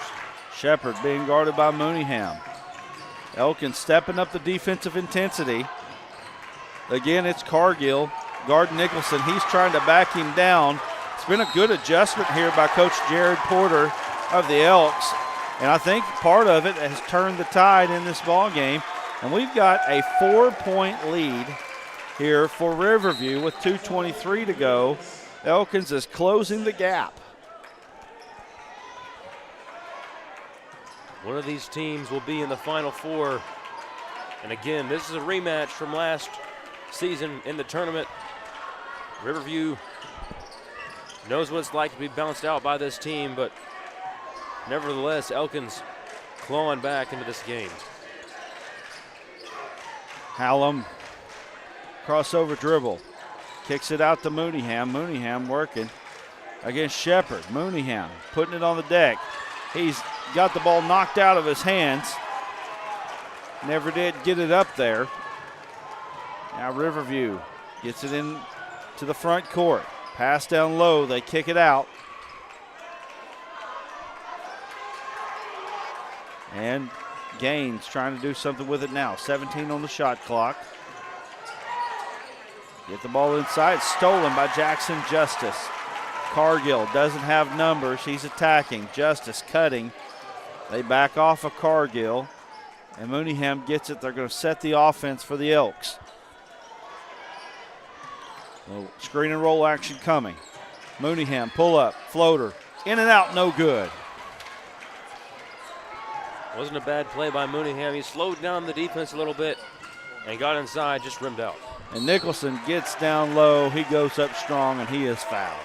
Shepard being guarded by Mooneyham. Elkins stepping up the defensive intensity. Again, it's Cargill. Guard Nicholson, he's trying to back him down. It's been a good adjustment here by Coach Jared Porter of the Elks. And I think part of it has turned the tide in this ball game. And we've got a 4-point lead here for Riverview with 2:23 to go. Elkins is closing the gap. One of these teams will be in the Final Four. And again, this is a rematch from last season in the tournament. Riverview knows what it's like to be bounced out by this team, but nevertheless, Elkins clawing back into this game. Hallam, crossover dribble, kicks it out to Mooneyham. Mooneyham working against Shepard. Mooneyham putting it on the deck. He's got the ball knocked out of his hands. Never did get it up there. Now Riverview gets it in to the front court. Pass down low, they kick it out. And Gaines trying to do something with it now. 17 on the shot clock. Get the ball inside, stolen by Jackson Justice. Cargill doesn't have numbers, he's attacking. Justice cutting. They back off of Cargill. And Mooneyham gets it. They're going to set the offense for the Elks. Little screen and roll action coming. Mooneyham, pull up, floater, in and out, no good. Wasn't a bad play by Mooneyham. He slowed down the defense a little bit and got inside, just rimmed out. And Nicholson gets down low. He goes up strong, and he is fouled.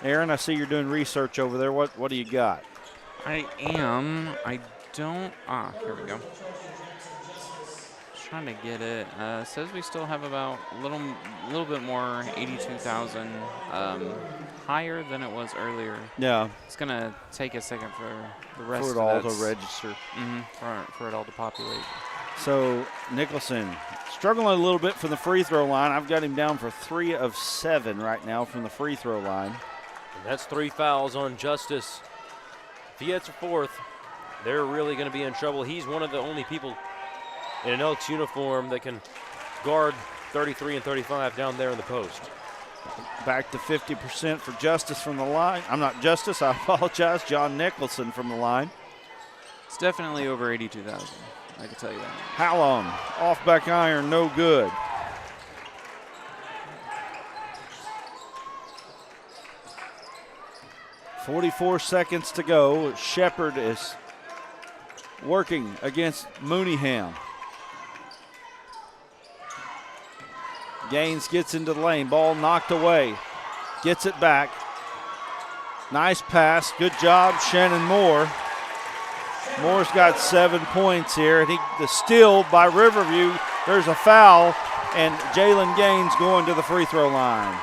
Aaron, I see you're doing research over there. What do you got? I am. I don't. Here we go. trying to get it. Says we still have about a little bit more, 82,000, higher than it was earlier. Yeah. It's gonna take a second for the rest For it of all that's- to register. for it all to populate. So Nicholson struggling a little bit from the free throw line. I've got him down for 3 of 7 right now from the free throw line. And that's 3 fouls on Justice. If he hits a 4th, they're really going to be in trouble. He's one of the only people in an Elks uniform that can guard 33 and 35 down there in the post. Back to 50% for Justice from the line. I'm not Justice, I apologize. John Nicholson from the line. It's definitely over 82,000. I can tell you that. Hallam, off back iron, no good. .44 seconds to go. Shepard is working against Mooneyham. Gaines gets into the lane. Ball knocked away. Gets it back. Nice pass. Good job, Shannon Moore. Moore's got 7 points here. And the steal by Riverview. There's a foul, and Jalen Gaines going to the free throw line.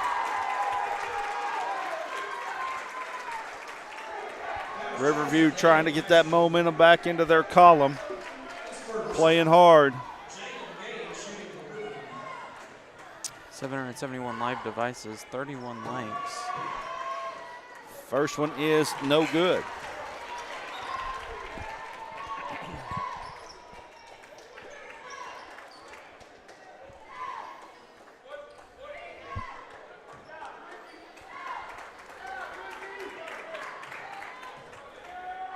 Riverview trying to get that momentum back into their column. Playing hard. 771 live devices, 31 likes. First one is no good.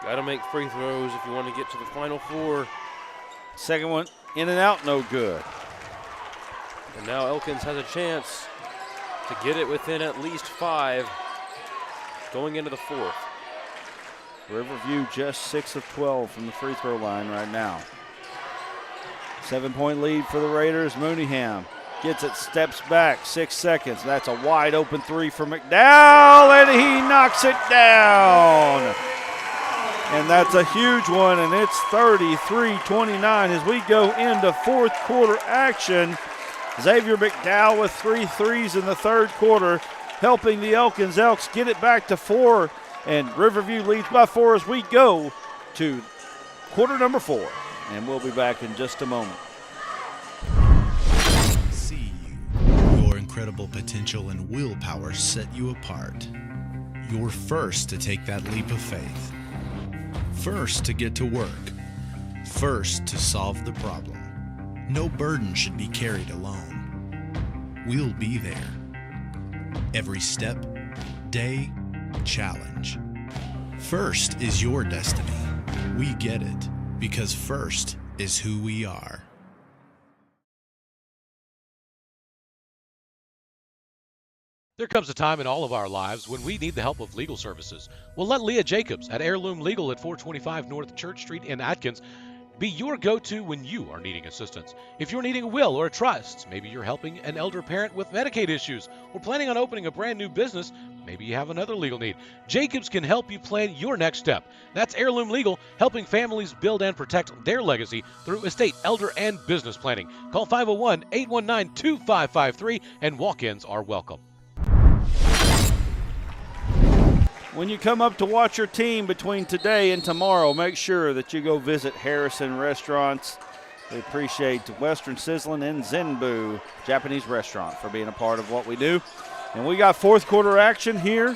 Got to make free throws if you want to get to the Final Four. Second one in and out, no good. And now Elkins has a chance to get it within at least 5 going into the 4th. Riverview just 6 of 12 from the free throw line right now. 7-point lead for the Raiders. Mooneyham gets it, steps back, 6 seconds. That's a wide open 3 for McDowell, and he knocks it down. And that's a huge one, and it's 33-29 as we go into fourth quarter action. Xavier McDowell with 3 threes in the third quarter, helping the Elkins Elks get it back to 4, and Riverview leads by 4 as we go to quarter number 4. And we'll be back in just a moment. See you. Your incredible potential and willpower set you apart. You're first to take that leap of faith. First to get to work. First to solve the problem. No burden should be carried alone. We'll be there. Every step, day, challenge. First is your destiny. We get it because first is who we are. There comes a time in all of our lives when we need the help of legal services. Well, let Leah Jacobs at Heirloom Legal at 425 North Church Street in Atkins be your go-to when you are needing assistance. If you're needing a will or a trust, maybe you're helping an elder parent with Medicaid issues, or planning on opening a brand new business, maybe you have another legal need. Jacobs can help you plan your next step. That's Heirloom Legal, helping families build and protect their legacy through estate, elder, and business planning. Call 501-819-2553, and walk-ins are welcome. When you come up to watch your team between today and tomorrow, make sure that you go visit Harrison Restaurants. We appreciate Western Sizzlin' and Zenbu Japanese Restaurant for being a part of what we do. And we got fourth quarter action here.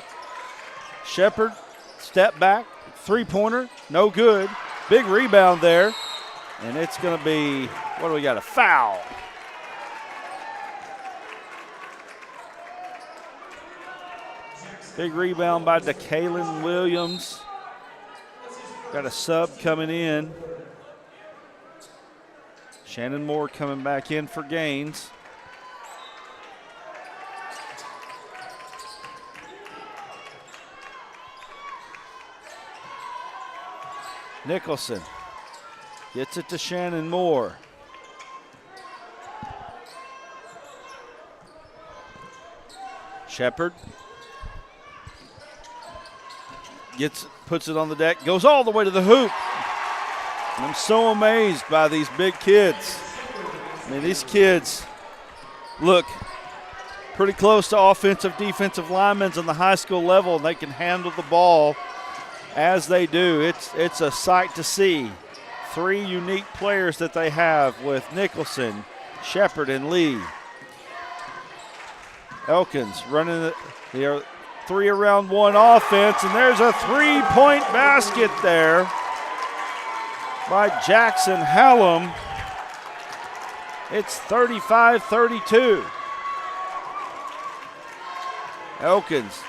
Shepard, step back, three-pointer, no good. Big rebound there. And it's going to be, what do we got, a foul. Big rebound by DeKalen Williams. Got a sub coming in. Shannon Moore coming back in for Gaines. Nicholson gets it to Shannon Moore. Shepard puts it on the deck, goes all the way to the hoop. And I'm so amazed by these big kids. mean, these kids look pretty close to offensive, defensive linemen on the high school level, and they can handle the ball as they do. It's a sight to see. 3 unique players that they have with Nicholson, Shepard, and Lee. Elkins running the 3-around-1 offense, and there's a 3-point basket there by Jackson Hallam. It's 35-32. Elkins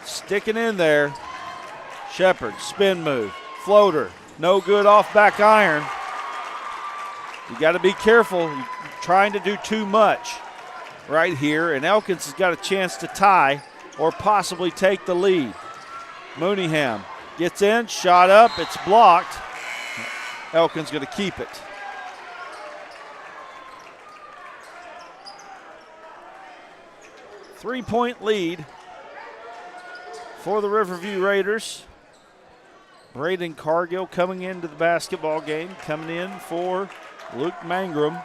sticking in there. Shepard, spin move, floater, no good off back iron. You got to be careful. You're trying to do too much right here, and Elkins has got a chance to tie or possibly take the lead. Mooneyham gets in, shot up, it's blocked. Elkins going to keep it. Three-point lead for the Riverview Raiders. Braden Cargill coming into the basketball game, coming in for Luke Mangrum.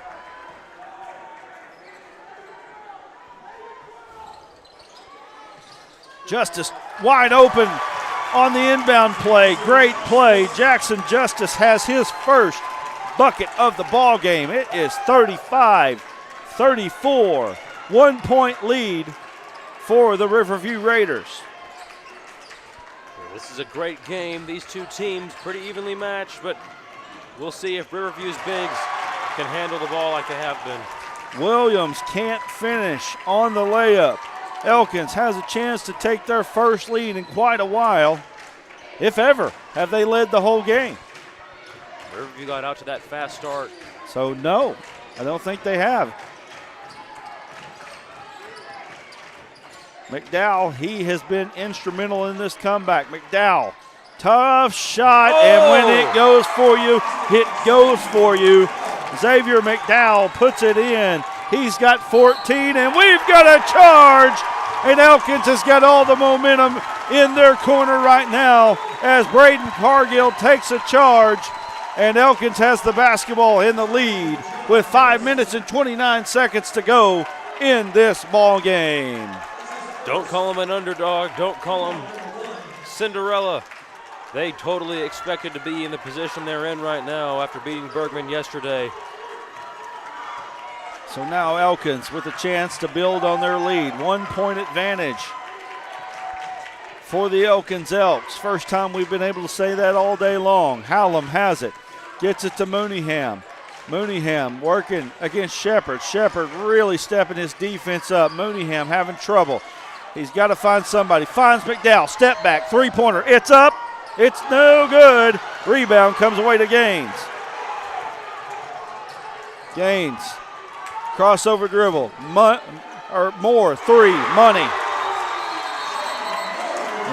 Justice wide open on the inbound play. Great play. Jackson Justice has his first bucket of the ball game. It is 35-34. 1-point lead for the Riverview Raiders. This is a great game. These two teams pretty evenly matched, but we'll see if Riverview's bigs can handle the ball like they have been. Williams can't finish on the layup. Elkins has a chance to take their first lead in quite a while. If ever, have they led the whole game? Riverview got out to that fast start. So no, I don't think they have. McDowell, he has been instrumental in this comeback. McDowell, tough shot, and when it goes for you, it goes for you. Xavier McDowell puts it in. He's got 14, and we've got a charge, and Elkins has got all the momentum in their corner right now as Braden Cargill takes a charge, and Elkins has the basketball in the lead with 5 minutes and 29 seconds to go in this ball game. Don't call them an underdog. Don't call them Cinderella. They totally expected to be in the position they're in right now after beating Bergman yesterday. So now Elkins with a chance to build on their lead. 1-point advantage for the Elkins Elks. First time we've been able to say that all day long. Hallam has it. Gets it to Mooneyham. Mooneyham working against Shepard. Shepard really stepping his defense up. Mooneyham having trouble. He's got to find somebody. Finds McDowell. Step back. Three-pointer. It's up. It's no good. Rebound comes away to Gaines. Gaines. Crossover dribble. Moore. Three. Money.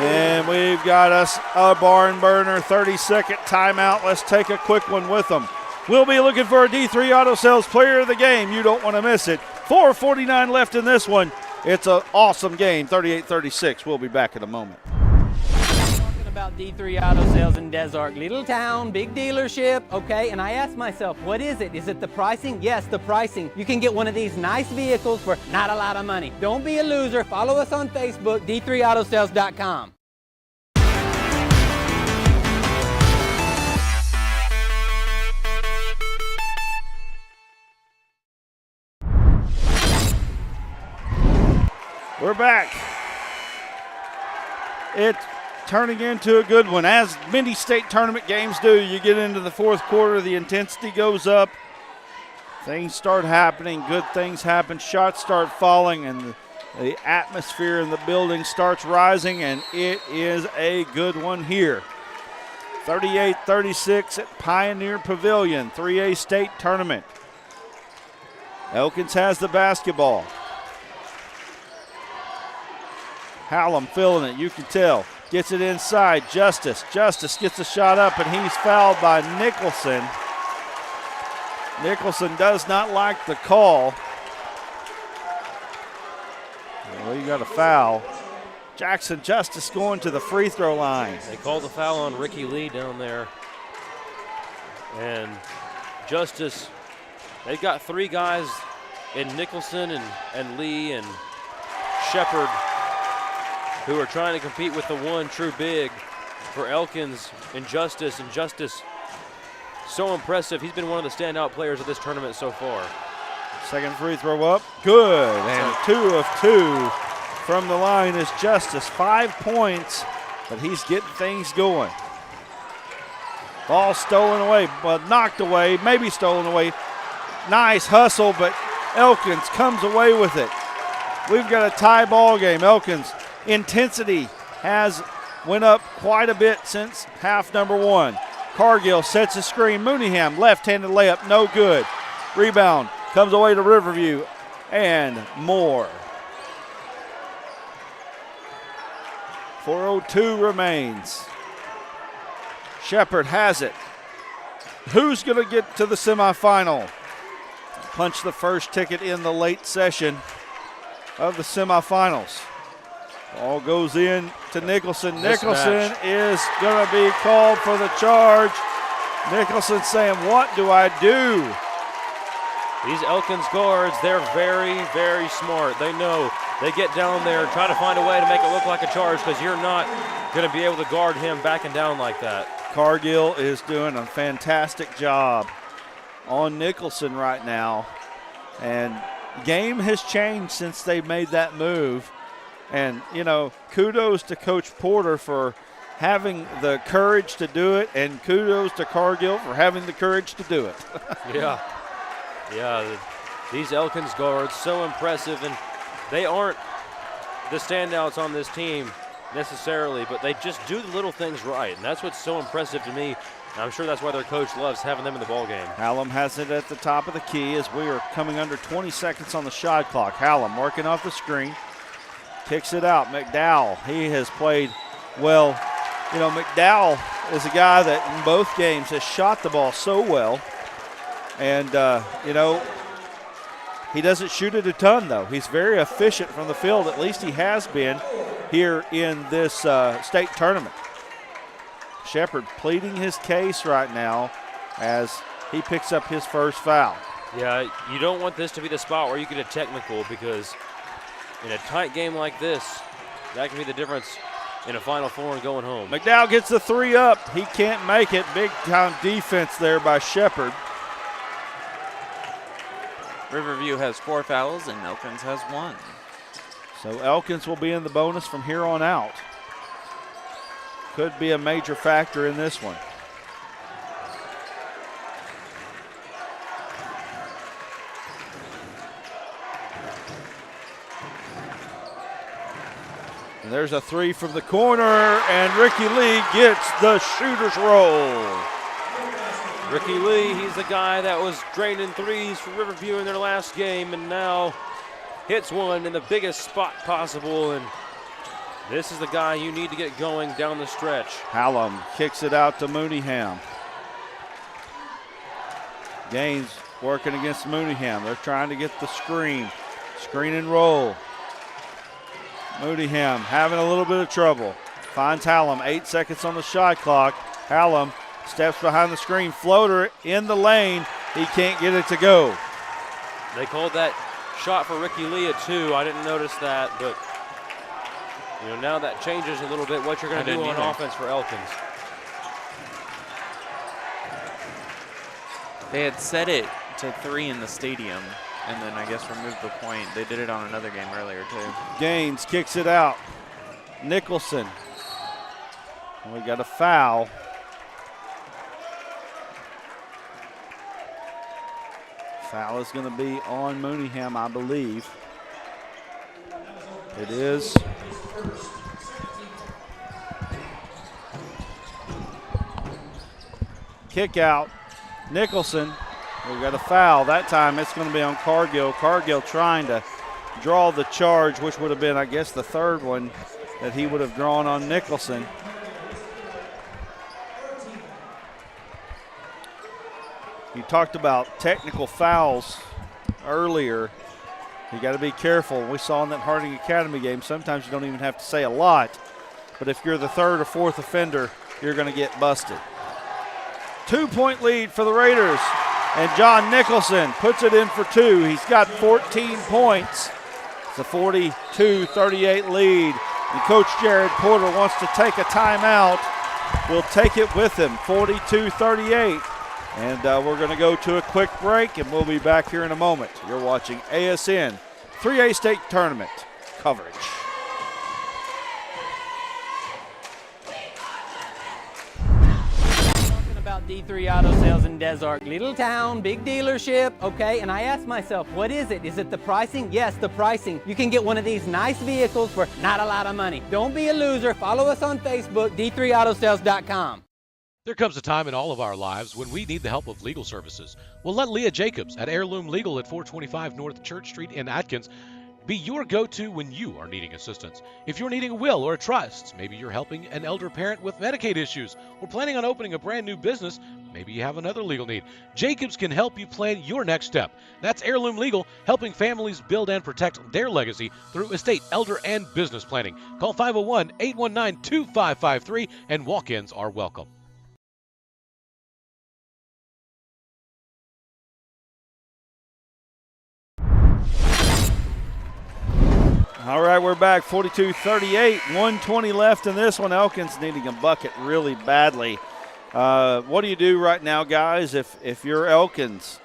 And we've got us a barn burner. 30-second timeout. Let's take a quick one with them. We'll be looking for a D3 Auto Sales player of the game. You don't want to miss it. 4:49 left in this one. It's an awesome game, 38-36. We'll be back in a moment. Talking about D3 Auto Sales in Desark, little town, big dealership, okay? And I asked myself, what is it? Is it the pricing? Yes, the pricing. You can get one of these nice vehicles for not a lot of money. Don't be a loser. Follow us on Facebook, d3autosales.com. We're back. It's turning into a good one. As many state tournament games do, you get into the fourth quarter, the intensity goes up. Things start happening, good things happen, shots start falling, and the atmosphere in the building starts rising, and it is a good one here. 38-36 at Pioneer Pavilion, 3A state tournament. Elkins has the basketball. Hallam feeling it, you can tell. Gets it inside, Justice. Justice gets a shot up, and he's fouled by Nicholson. Nicholson does not like the call. Well, you got a foul. Jackson Justice going to the free throw line. They called the foul on Ricky Lee down there. And Justice They've got 3 guys in Nicholson and Lee and Shepard who are trying to compete with the one true big for Elkins and Justice. And Justice, so impressive. He's been one of the standout players of this tournament so far. Second free throw up, good. And 2 of 2 from the line is Justice. 5 points, but he's getting things going. Ball stolen away, but knocked away, maybe stolen away. Nice hustle, but Elkins comes away with it. We've got a tie ball game. Elkins' intensity has went up quite a bit since half number 1. Cargill sets a screen. Mooneyham, left-handed layup, no good. Rebound comes away to Riverview and more. 4:02 remains. Shepard has it. Who's going to get to the semifinal? Punch the first ticket in the late session of the semifinals. Ball goes in to Nicholson. Nicholson is going to be called for the charge. Nicholson saying, what do I do? These Elkins guards, they're very, very smart. They know they get down there, try to find a way to make it look like a charge because you're not going to be able to guard him backing down like that. Cargill is doing a fantastic job on Nicholson right now. And game has changed since they made that move. And, you know, kudos to Coach Porter for having the courage to do it, and kudos to Cargill for having the courage to do it. Yeah. These Elkins guards, so impressive, and they aren't the standouts on this team necessarily, but they just do the little things right, and that's what's so impressive to me. And I'm sure that's why their coach loves having them in the ballgame. Hallam has it at the top of the key as we are coming under 20 seconds on the shot clock. Hallam working off the screen, kicks it out. McDowell, he has played well. You know, McDowell is a guy that in both games has shot the ball so well. And, you know, he doesn't shoot it a ton, though. He's very efficient from the field. At least he has been here in this state tournament. Shepard pleading his case right now as he picks up his first foul. Yeah, you don't want this to be the spot where you get a technical, because in a tight game like this, that can be the difference in a Final Four and going home. McDowell gets the 3 up. He can't make it. Big time defense there by Shepard. Riverview has 4 fouls and Elkins has 1. So Elkins will be in the bonus from here on out. Could be a major factor in this one. And there's a 3 from the corner, and Ricky Lee gets the shooter's roll. Ricky Lee, he's the guy that was draining threes for Riverview in their last game, and now hits one in the biggest spot possible, and this is the guy you need to get going down the stretch. Hallam kicks it out to Mooneyham. Gaines working against Mooneyham. They're trying to get the screen. Screen and roll. Mooneyham having a little bit of trouble. Finds Hallam. 8 seconds on the shot clock. Hallam steps behind the screen. Floater in the lane. He can't get it to go. They called that shot for Ricky Lee at 2. I didn't notice that, but you know, now that changes a little bit what you're going to do on offense for Elkins. They had set it to 3 in the stadium and then I guess removed the point. They did it on another game earlier too. Gaines kicks it out. Nicholson. We got a foul. Foul is going to be on Mooneyham, I believe. It is. Kick out. Nicholson. We got a foul. That time it's going to be on Cargill. Cargill trying to draw the charge, which would have been, I guess, the third one that he would have drawn on Nicholson. You talked about technical fouls earlier. You got to be careful. We saw in that Harding Academy game, sometimes you don't even have to say a lot, but if you're the third or fourth offender, you're going to get busted. 2-point lead for the Raiders. And John Nicholson puts it in for 2. He's got 14 points. It's a 42-38 lead. And Coach Jared Porter wants to take a timeout. We'll take it with him, 42-38. And we're going to go to a quick break, and we'll be back here in a moment. You're watching ASN 3A State Tournament coverage. About D3 Auto Sales in Des Arc, little town, big dealership, okay? And I asked myself, what is it? Is it the pricing? Yes, the pricing. You can get one of these nice vehicles for not a lot of money. Don't be a loser. Follow us on Facebook, d3autosales.com. There comes a time in all of our lives when we need the help of legal services. Well, let Leah Jacobs at Heirloom Legal at 425 North Church Street in Atkins be your go-to when you are needing assistance. If you're needing a will or a trust, maybe you're helping an elder parent with Medicaid issues, or planning on opening a brand new business, maybe you have another legal need. Jacobs can help you plan your next step. That's Heirloom Legal, helping families build and protect their legacy through estate, elder, and business planning. Call 501-819-2553, and walk-ins are welcome. All right, we're back, 42-38, 1:20 left in this one. Elkins needing a bucket really badly. What do you do right now, guys, if you're Elkins?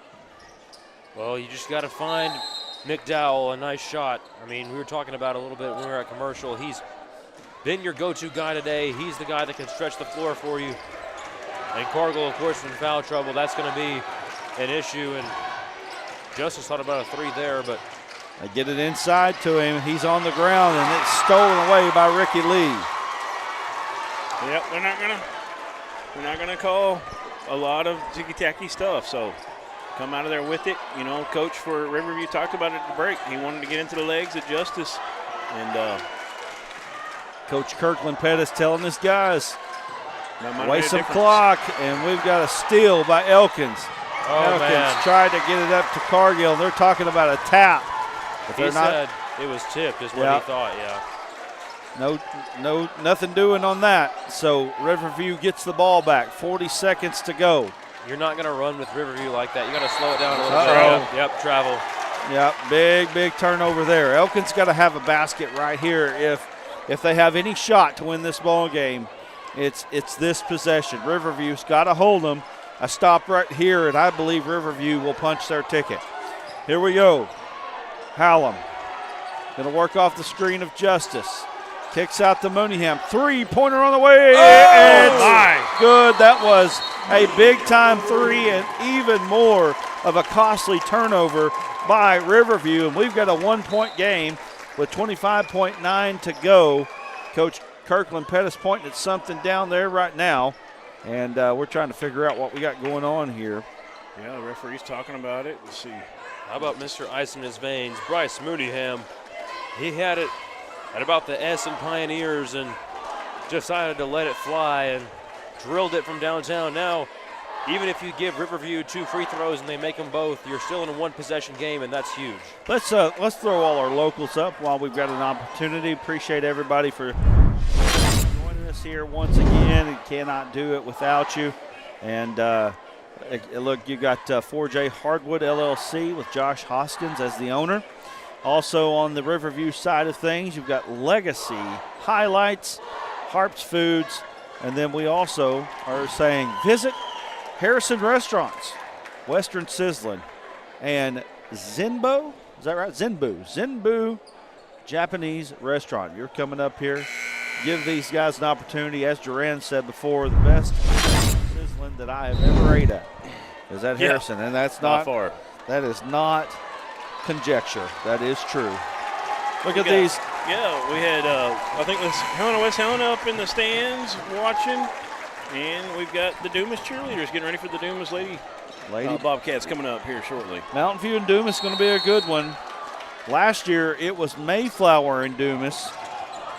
Well, you just got to find McDowell a nice shot. I mean, we were talking about a little bit when we were at commercial. He's been your go-to guy today. He's the guy that can stretch the floor for you. And Cargill, of course, in foul trouble. That's going to be an issue. And Justice thought about a 3 there, but They get it inside to him. He's on the ground, and it's stolen away by Ricky Lee. Yep, they're not gonna call a lot of ticky-tacky stuff. So come out of there with it. You know, coach for Riverview talked about it at the break. He wanted to get into the legs of Justice, and Coach Kirkland Pettis telling his guys, waste some difference. clock, and we've got a steal by Elkins. Elkins man. tried to get it up to Cargill. They're talking about a tap. If He they're not, said it was tipped is what Yeah. he thought, yeah. nothing doing on that. So Riverview gets the ball back. 40 seconds to go. You're not going to run with Riverview like that. You got to slow it down a little Uh-oh. bit. Yep, travel. Yep, big turnover there. Elkins got to have a basket right here if they have any shot to win this ball game. It's this possession. Riverview's got to hold them. A stop right here, and I believe Riverview will punch their ticket. Here we go. Hallam going to work off the screen of Justice. Kicks out to Mooneyham. Three-pointer on the way. Oh, my. Good. That was a big-time three and even more of a costly turnover by Riverview. And we've got a one-point game with 25.9 to go. Coach Kirkland Pettis pointing at something down there right now. And we're trying to figure out what we got going on here. Yeah, the referee's talking about it. Let's see. How about Mr. Ice in his veins? Bryce Mooneyham, he had it at about the S in Pioneers and decided to let it fly and drilled it from downtown. Now, even if you give Riverview 2 free throws and they make them both, you're still in a one-possession game, and that's huge. Let's throw all our locals up while we've got an opportunity. Appreciate everybody for joining us here once again. And cannot do it without you. And look, you got 4J Hardwood LLC with Josh Hoskins as the owner. Also on the Riverview side of things, you've got Legacy, Highlights, Harps Foods, and then we also are saying visit Harrison Restaurants, Western Sizzlin', and Zenbo, is that right? Zenbu Japanese Restaurant. You're coming up here. Give these guys an opportunity. As Duran said before, the best sizzling that I have ever ate at is at Harrison, and that's not far. That is not conjecture. That is true. Look at these. Yeah, we had, I think it was Helena West Helena up in the stands watching. And we've got the Dumas cheerleaders getting ready for the Dumas Lady Bobcats coming up here shortly. Mountain View and Dumas going to be a good one. Last year it was Mayflower and Dumas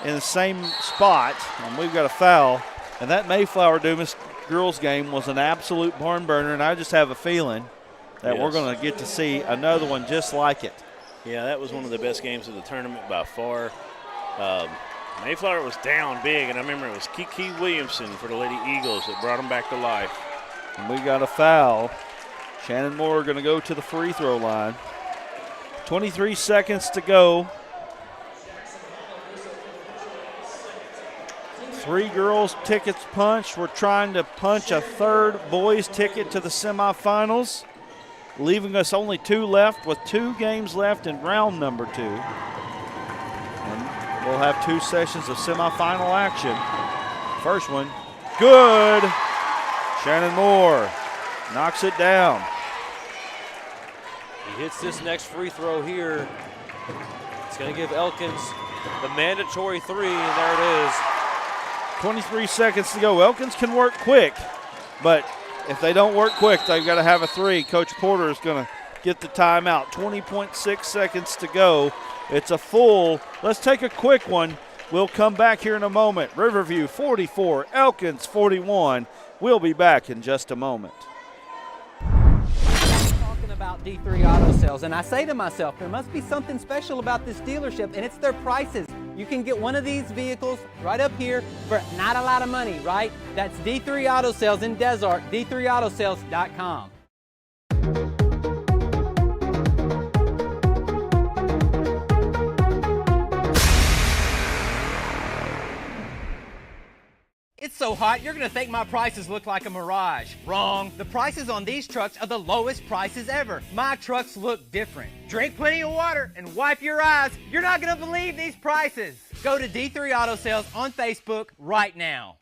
in the same spot, and we've got a foul. And that Mayflower-Dumas girls game was an absolute barn burner, and I just have a feeling that we're going to get to see another one just like it. Yeah, that was one of the best games of the tournament by far. Mayflower was down big, and I remember it was Kiki Williamson for the Lady Eagles that brought them back to life. And we got a foul. Shannon Moore going to go to the free throw line. 23 seconds to go. 3 girls tickets punched. We're trying to punch a third boys ticket to the semifinals, leaving us only 2 left with 2 games left in round number 2. And we'll have 2 sessions of semifinal action. First one, good. Shannon Moore knocks it down. He hits this next free throw here. It's going to give Elkins the mandatory 3, and there it is. 23 seconds to go. Elkins can work quick, but if they don't work quick, they've got to have a 3. Coach Porter is going to get the timeout. 20.6 seconds to go. It's a full. Let's take a quick one. We'll come back here in a moment. Riverview 44, Elkins 41. We'll be back in just a moment. About D3 Auto Sales, and I say to myself, there must be something special about this dealership, and it's their prices. You can get one of these vehicles right up here for not a lot of money, right? That's D3 Auto Sales in Desart, d3autosales.com. It's so hot, you're gonna think my prices look like a mirage. Wrong. The prices on these trucks are the lowest prices ever. My trucks look different. Drink plenty of water and wipe your eyes. You're not gonna believe these prices. Go to D3 Auto Sales on Facebook right now.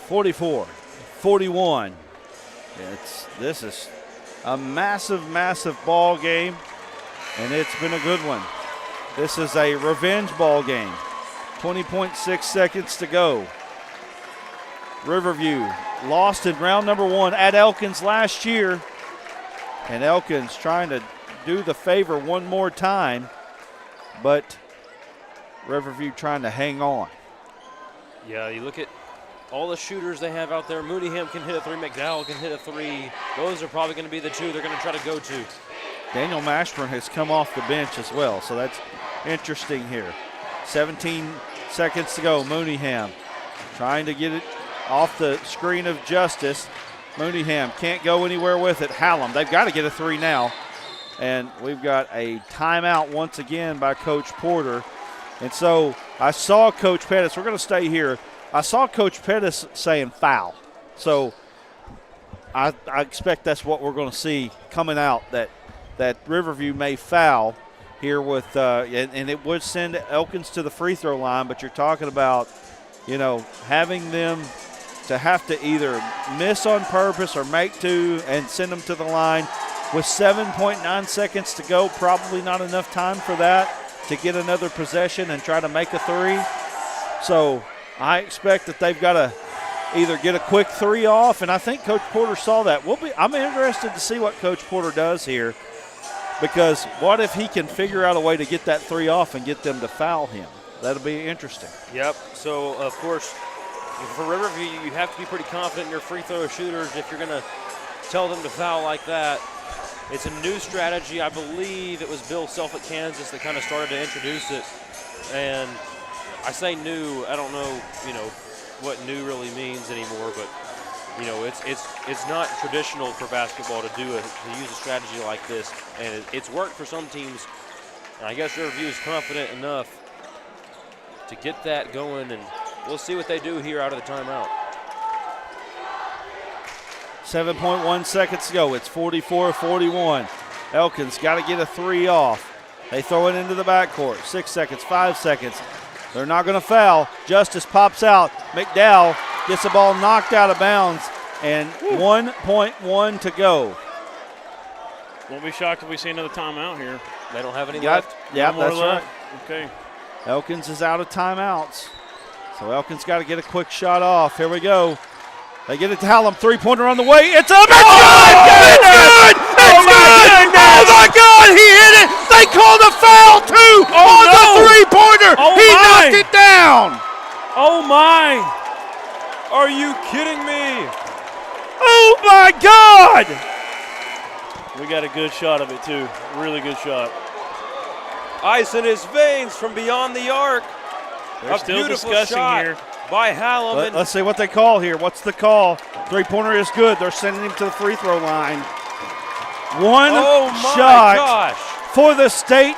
(44-41). This is a massive ball game, and it's been a good one. This is a revenge ball game. 20.6 seconds to go. Riverview lost in round number 1 at Elkins last year, and Elkins trying to do the favor one more time, but Riverview trying to hang on. Yeah, you look at all the shooters they have out there. Mooneyham can hit a 3. McDowell can hit a 3. Those are probably going to be the 2 they're going to try to go to. Daniel Mashburn has come off the bench as well, so that's interesting here. 17 seconds to go. Mooneyham trying to get it off the screen of Justice. Mooneyham can't go anywhere with it. Hallam, they've got to get a 3 now. And we've got a timeout once again by Coach Porter. And so I saw Coach Pettis. We're going to stay here. I saw Coach Pettis saying foul. So I expect that's what we're going to see coming out, that Riverview may foul here with and it would send Elkins to the free throw line, but you're talking about, having them to have to either miss on purpose or make 2 and send them to the line with 7.9 seconds to go. Probably not enough time for that to get another possession and try to make a 3. So I expect that they've got to either get a quick 3 off, and I think Coach Porter saw that. I'm interested to see what Coach Porter does here, because what if he can figure out a way to get that 3 off and get them to foul him? That'll be interesting. Yep. So, of course, for Riverview, you have to be pretty confident in your free throw shooters if you're going to tell them to foul like that. It's a new strategy. I believe it was Bill Self at Kansas that kind of started to introduce it. And I say new, I don't know, what new really means anymore, but it's not traditional for basketball to use a strategy like this, and it's worked for some teams. And I guess Riverview is confident enough to get that going, and we'll see what they do here out of the timeout. 7.1 seconds to go. It's 44-41. Elkins got to get a 3 off. They throw it into the backcourt. 6 seconds, 5 seconds. They're not going to foul. Justice pops out. McDowell gets the ball knocked out of bounds, and 1.1 to go. Won't be shocked if we see another timeout here. They don't have any left? Yeah, no more that's left. right. Okay. Elkins is out of timeouts. So Elkins got to get a quick shot off. Here we go. They get it to Hallam. 3-pointer on the way. It's up. It's good! It's good! It's good! Oh, my God! He hit it! They called a foul, too, on the 3-pointer. He knocked it down. Oh, my. Are you kidding me? Oh, my God! We got a good shot of it, too. Really good shot. Ice in his veins from beyond the arc. They're still discussing here. By Hallam. Let's see what they call here. What's the call? Three-pointer is good. They're sending him to the free throw line. One shot for the state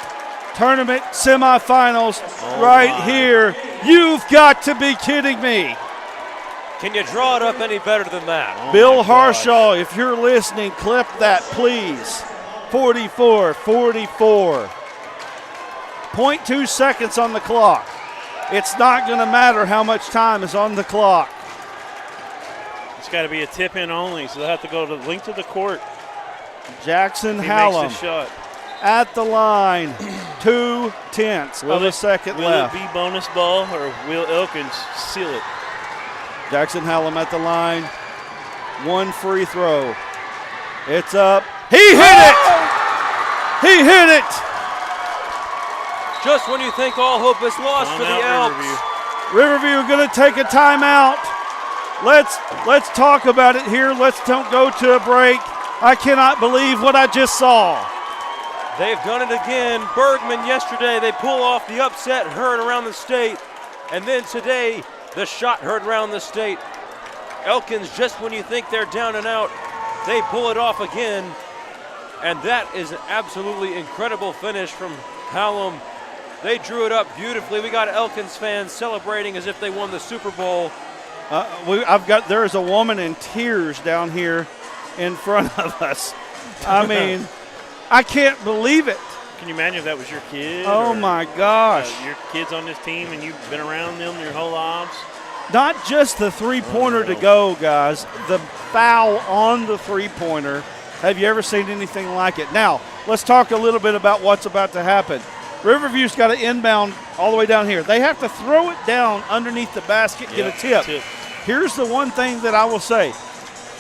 tournament semifinals here. You've got to be kidding me. Can you draw it up any better than that? Bill Harshaw, if you're listening, clip that, please. 44-44. 0.2 seconds on the clock. It's not going to matter how much time is on the clock. It's got to be a tip-in only, so they'll have to go to the length of the court. Jackson Hallam makes the shot. At the line, 2/10 of a second left. Will it be bonus ball, or will Elkins seal it? Jackson Hallam at the line, one free throw. It's up. He hit it! He hit it! Just when you think all hope is lost for the Elks. Riverview going to take a timeout. Let's talk about it here. Don't go to a break. I cannot believe what I just saw. They've done it again. Bergman yesterday, they pull off the upset, heard around the state. And then today, the shot heard around the state. Elkins, just when you think they're down and out, they pull it off again. And that is an absolutely incredible finish from Hallam. They drew it up beautifully. We got Elkins fans celebrating as if they won the Super Bowl. There is a woman in tears down here in front of us. I mean, I can't believe it. Can you imagine if that was your kid? Oh, my gosh. Your kid's on this team and you've been around them your whole lives? Not just the three-pointer to go, guys. The foul on the three-pointer. Have you ever seen anything like it? Now, let's talk a little bit about what's about to happen. Riverview's got to inbound all the way down here. They have to throw it down underneath the basket, get a tip. Here's the one thing that I will say.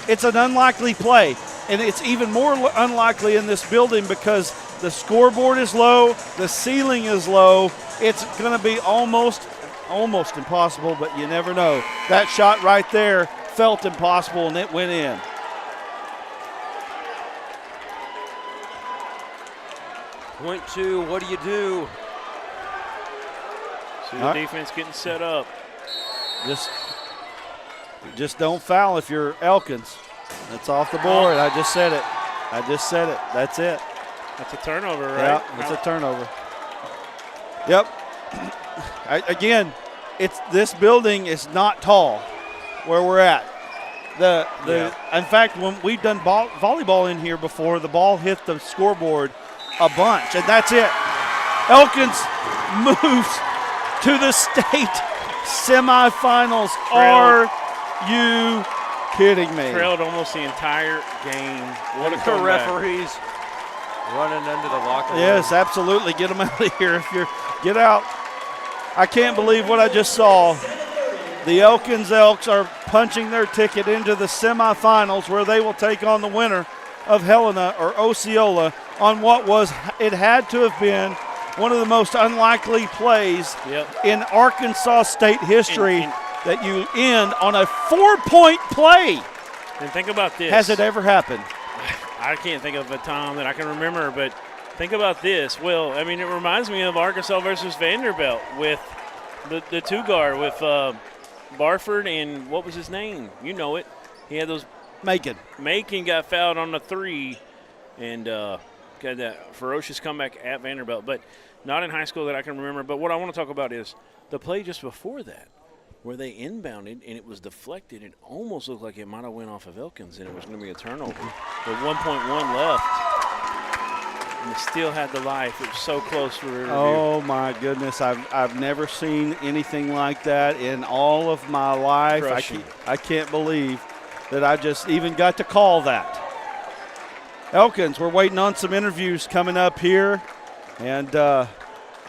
It's an unlikely play, and it's even more unlikely in this building because the scoreboard is low, the ceiling is low. It's going to be almost impossible, but you never know. That shot right there felt impossible, and it went in. Point two, what do you do? See the defense getting set up. Just don't foul if you're Elkins. That's off the board. I just said it. That's it. That's a turnover, right? Yeah, it's a turnover. Yep. Again, this building is not tall where we're at. In fact, when we've done volleyball in here before, the ball hit the scoreboard a bunch, and that's it. Elkins moves to the state semifinals. Are you kidding me? Trailed almost the entire game. What a referees running under the locker room. Yes, absolutely. Get them out of here. Get out. I can't believe what I just saw. The Elkins Elks are punching their ticket into the semifinals where they will take on the winner of Helena or Osceola on what had to have been one of the most unlikely plays in Arkansas State history, that you end on a 4-point play. And think about this. Has it ever happened? I can't think of a time that I can remember, but think about this. Well, I mean, it reminds me of Arkansas versus Vanderbilt with the two guard with Barford and what was his name? You know it. He had those. Macon got fouled on the three and got that ferocious comeback at Vanderbilt, but not in high school that I can remember. But what I want to talk about is the play just before that, where they inbounded and it was deflected. It almost looked like it might have went off of Elkins and it was going to be a turnover. With 1.1 left, and it still had the life. It was so close for Riverview. Oh my goodness! I've never seen anything like that in all of my life. I can't believe that I just even got to call that. Elkins, we're waiting on some interviews coming up here, and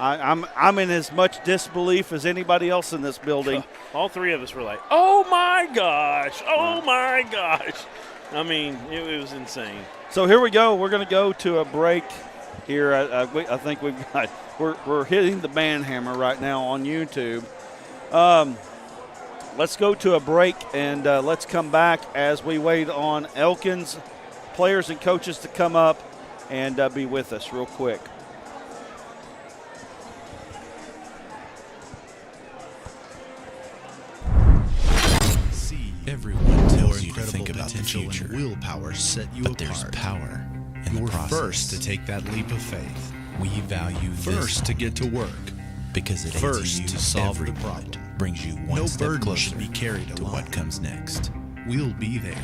I'm in as much disbelief as anybody else in this building. All three of us were like, "Oh my gosh! Oh my gosh!" I mean, it was insane. So here we go. We're going to go to a break here. I think we're hitting the band hammer right now on YouTube. Let's go to a break, and let's come back as we wait on Elkins players and coaches to come up and be with us real quick. Everyone tells you to think about the future, willpower set you but apart. there's power in You're the process. first to take that leap of faith. We value First this to get to work. because at First ATU, to solve every the problem. moment brings you one No step burden closer should be carried to alone. what comes next. We'll be there.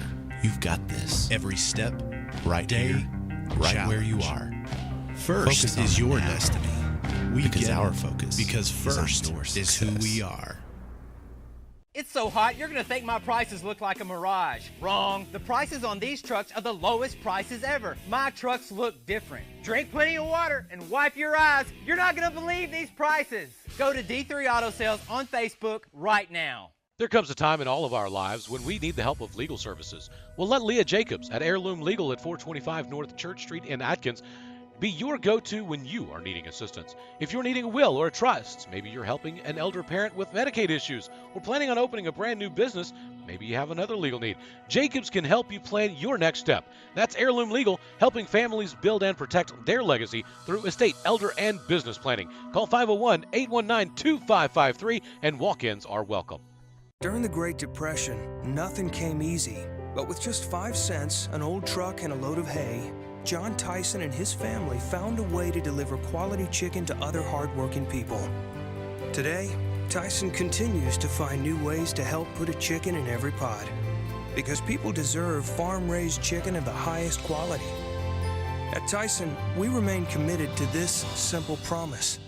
You've got this. Every step, Right day, here, right challenge. where you are. First Focus on is the your now. destiny. We Because get our it. focus Because is on first your is who success. we are. It's so hot, you're gonna think my prices look like a mirage. Wrong. The prices on these trucks are the lowest prices ever. My trucks look different. Drink plenty of water and wipe your eyes. You're not gonna believe these prices. Go to D3 Auto Sales on Facebook right now. There comes a time in all of our lives when we need the help of legal services. Well, let Leah Jacobs at Heirloom Legal at 425 North Church Street in Atkins be your go-to when you are needing assistance. If you're needing a will or a trust, maybe you're helping an elder parent with Medicaid issues, or planning on opening a brand new business, maybe you have another legal need. Jacobs can help you plan your next step. That's Heirloom Legal, helping families build and protect their legacy through estate, elder, and business planning. Call 501-819-2553, and walk-ins are welcome. During the Great Depression, nothing came easy. But with just 5 cents, an old truck, and a load of hay, John Tyson and his family found a way to deliver quality chicken to other hardworking people. Today, Tyson continues to find new ways to help put a chicken in every pot. Because people deserve farm-raised chicken of the highest quality. At Tyson, we remain committed to this simple promise: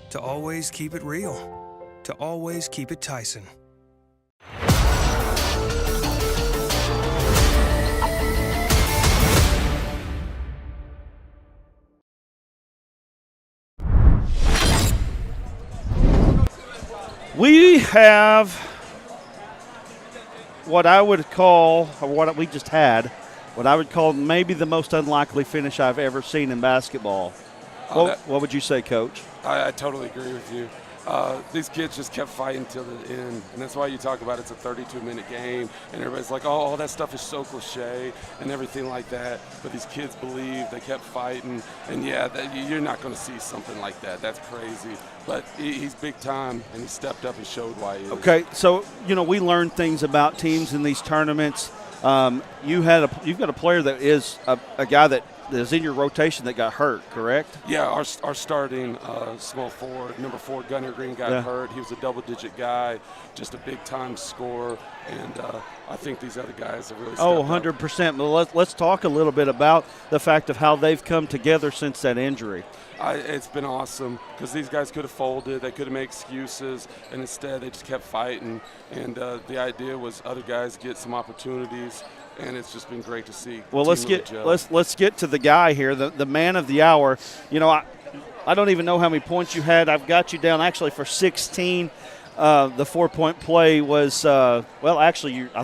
to always keep it real, to always keep it Tyson. We have what I would call, or what we just had, what I would call maybe the most unlikely finish I've ever seen in basketball. What would you say, Coach? I totally agree with you. These kids just kept fighting till the end, and that's why you talk about it's a 32-minute game, and everybody's like, oh, all that stuff is so cliche and everything like that, but these kids believe, they kept fighting, and yeah, you're not going to see something like that. That's crazy, but he's big time, and he stepped up and showed why he is. Okay, so, we learn things about teams in these tournaments. You've got a player that is a guy that is in your rotation that got hurt, correct? Yeah, our starting small forward, number 4, Gunnar Green, got hurt. He was a double-digit guy, just a big-time scorer, and I think these other guys have really stepped up. 100%. Well, let's talk a little bit about the fact of how they've come together since that injury. It's been awesome because these guys could have folded, they could have made excuses, and instead they just kept fighting. And the idea was other guys get some opportunities, and it's just been great to see. Well, let's get to the guy here, the man of the hour. I don't even know how many points you had. I've got you down actually for 16. The 4-point play was I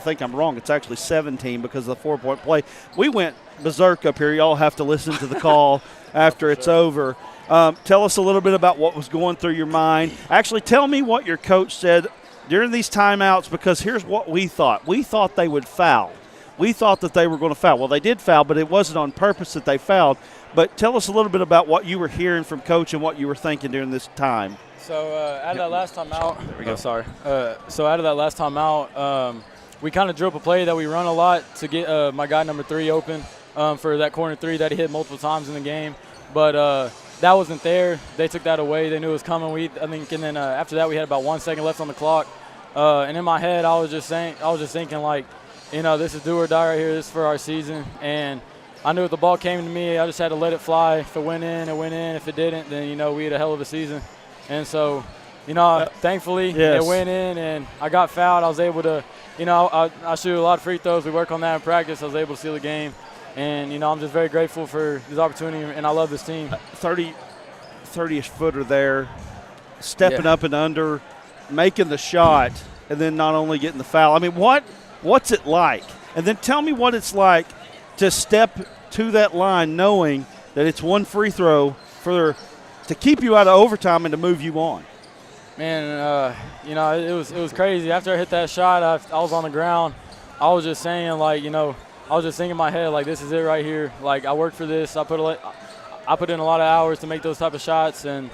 think I'm wrong. It's actually 17 because of the 4-point play. We went berserk up here. Y'all have to listen to the call after it's over. Tell us a little bit about what was going through your mind. Actually, tell me what your coach said during these timeouts, because here's what we thought. We thought they would foul. We thought that they were going to foul. Well, they did foul, but it wasn't on purpose that they fouled. But tell us a little bit about what you were hearing from Coach and what you were thinking during this time. So out of that last time out, there we go. Sorry. So out of that last time out, we kind of drew up a play that we run a lot to get my guy number 3 open for that corner 3 that he hit multiple times in the game. But that wasn't there. They took that away. They knew it was coming. And then after that, we had about 1 second left on the clock. And in my head, I was just thinking like, this is do or die right here. This is for our season. And I knew if the ball came to me, I just had to let it fly. If it went in, it went in. If it didn't, then, we had a hell of a season. And so, thankfully, it went in, and I got fouled. I was able to, I shoot a lot of free throws. We work on that in practice. I was able to seal the game. And, I'm just very grateful for this opportunity, and I love this team. 30-ish footer there, stepping up and under, making the shot, and then not only getting the foul. I mean, what's it like? And then tell me what it's like to step to that line knowing that it's one free throw to keep you out of overtime and to move you on. Man, it was crazy. After I hit that shot, I was on the ground. I was just saying, like, I was just thinking in my head, like, this is it right here. Like, I worked for this. I put in a lot of hours to make those type of shots. And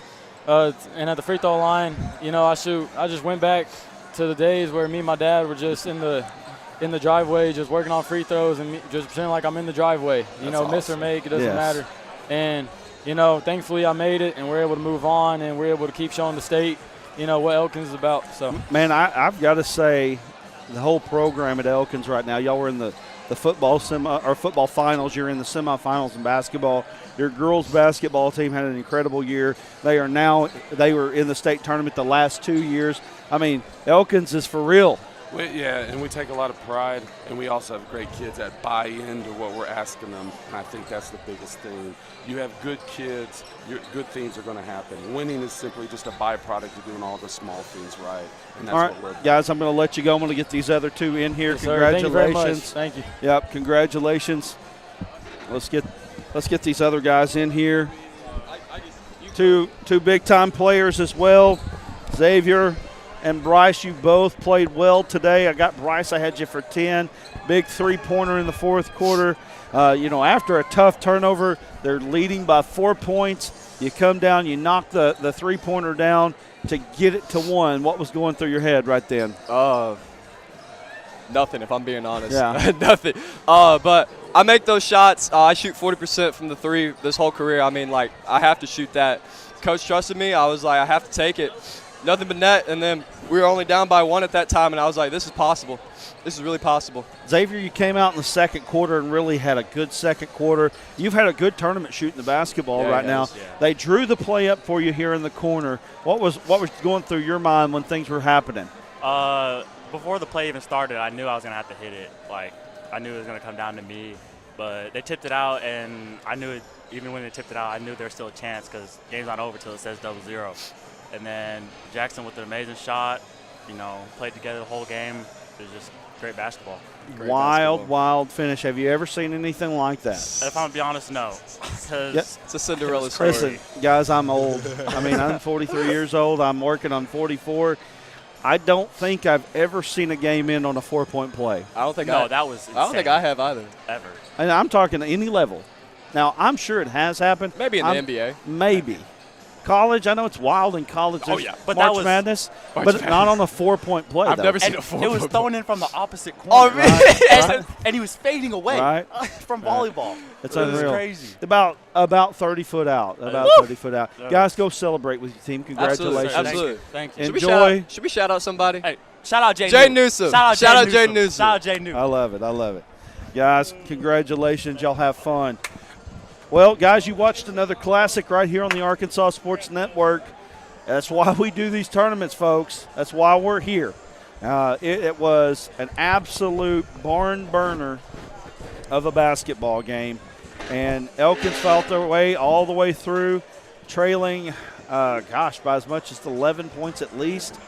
at the free throw line, you know, I just went back to the days where me and my dad were just in the driveway just working on free throws and just pretending like I'm in the driveway. You know, miss or make, it doesn't matter. And, you know, thankfully I made it, and we're able to move on, and we're able to keep showing the state, you know, what Elkins is about. So, man, I've got to say, the whole program at Elkins right now, y'all were in the football football finals. You're in the semifinals in basketball. Your girls basketball team had an incredible year. They were in the state tournament the last 2 years. I mean, Elkins is for real. And we take a lot of pride, and we also have great kids that buy into what we're asking them, and I think that's the biggest thing. You have good kids, good things are going to happen. Winning is simply just a byproduct of doing all the small things right, and that's all right, what we're doing. Guys, I'm going to let you go. I'm going to get these other two in here. Yes, congratulations. Thank you very much. Thank you. Yep, congratulations. Let's get these other guys in here. Two big-time players as well, Xavier and Bryce. You both played well today. I got Bryce. I had you for 10. Big three-pointer in the fourth quarter. After a tough turnover, they're leading by 4 points. You come down, you knock the three-pointer down to get it to 1. What was going through your head right then? Nothing, if I'm being honest. Yeah. Nothing. But I make those shots. I shoot 40% from the three this whole career. I mean, like, I have to shoot that. Coach trusted me. I was like, I have to take it. Nothing but net, and then we were only down by 1 at that time, and I was like, this is possible. This is really possible. Xavier, you came out in the second quarter and really had a good second quarter. You've had a good tournament shooting the basketball right now. Yeah. They drew the play up for you here in the corner. What was going through your mind when things were happening? Before the play even started, I knew I was going to have to hit it. Like, I knew it was going to come down to me. But they tipped it out, and I knew it. Even when they tipped it out, I knew there was still a chance because the game's not over till it says 0-0. And then Jackson with an amazing shot, played together the whole game. It was just great basketball. Wild finish. Have you ever seen anything like that? If I'm going to be honest, no. It's a Cinderella story. Listen, guys, I'm old. I'm 43 years old. I'm working on 44. I don't think I've ever seen a game end on a 4-point play. That was insane. I don't think I have either. Ever. And I'm talking at any level. Now, I'm sure it has happened. Maybe in the NBA. Maybe. College, I know it's wild in college. Oh, yeah. But March Madness, but not on a 4-point play. I've never seen a 4-point. It was thrown in from the opposite corner. Right. And he was fading away from volleyball. It's It unreal. was crazy. About 30 foot out. About 30 foot out. Guys, go celebrate with your team. Congratulations. Absolutely. Thank you. Enjoy. Should we shout out somebody? Hey, shout out Jay Newsom. Shout out Jay Newsom. Shout out Jay Newsom. I love it. Guys, congratulations. Y'all have fun. Well, guys, you watched another classic right here on the Arkansas Sports Network. That's why we do these tournaments, folks. That's why we're here. It was an absolute barn burner of a basketball game. And Elkins fought their way all the way through, trailing, by as much as 11 points at least,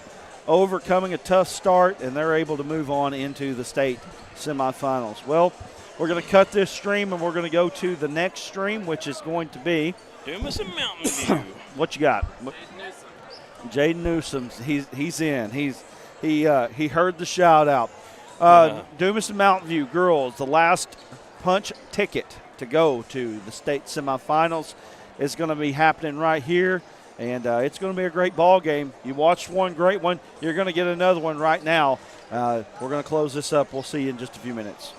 overcoming a tough start, and they're able to move on into the state semifinals. Well, we're going to cut this stream, and we're going to go to the next stream, which is going to be Dumas and Mountain View. What you got? Jaden Newsom. He's in. He heard the shout out. Dumas and Mountain View girls, the last punch ticket to go to the state semifinals is going to be happening right here, and it's going to be a great ball game. You watched one great one. You're going to get another one right now. We're going to close this up. We'll see you in just a few minutes.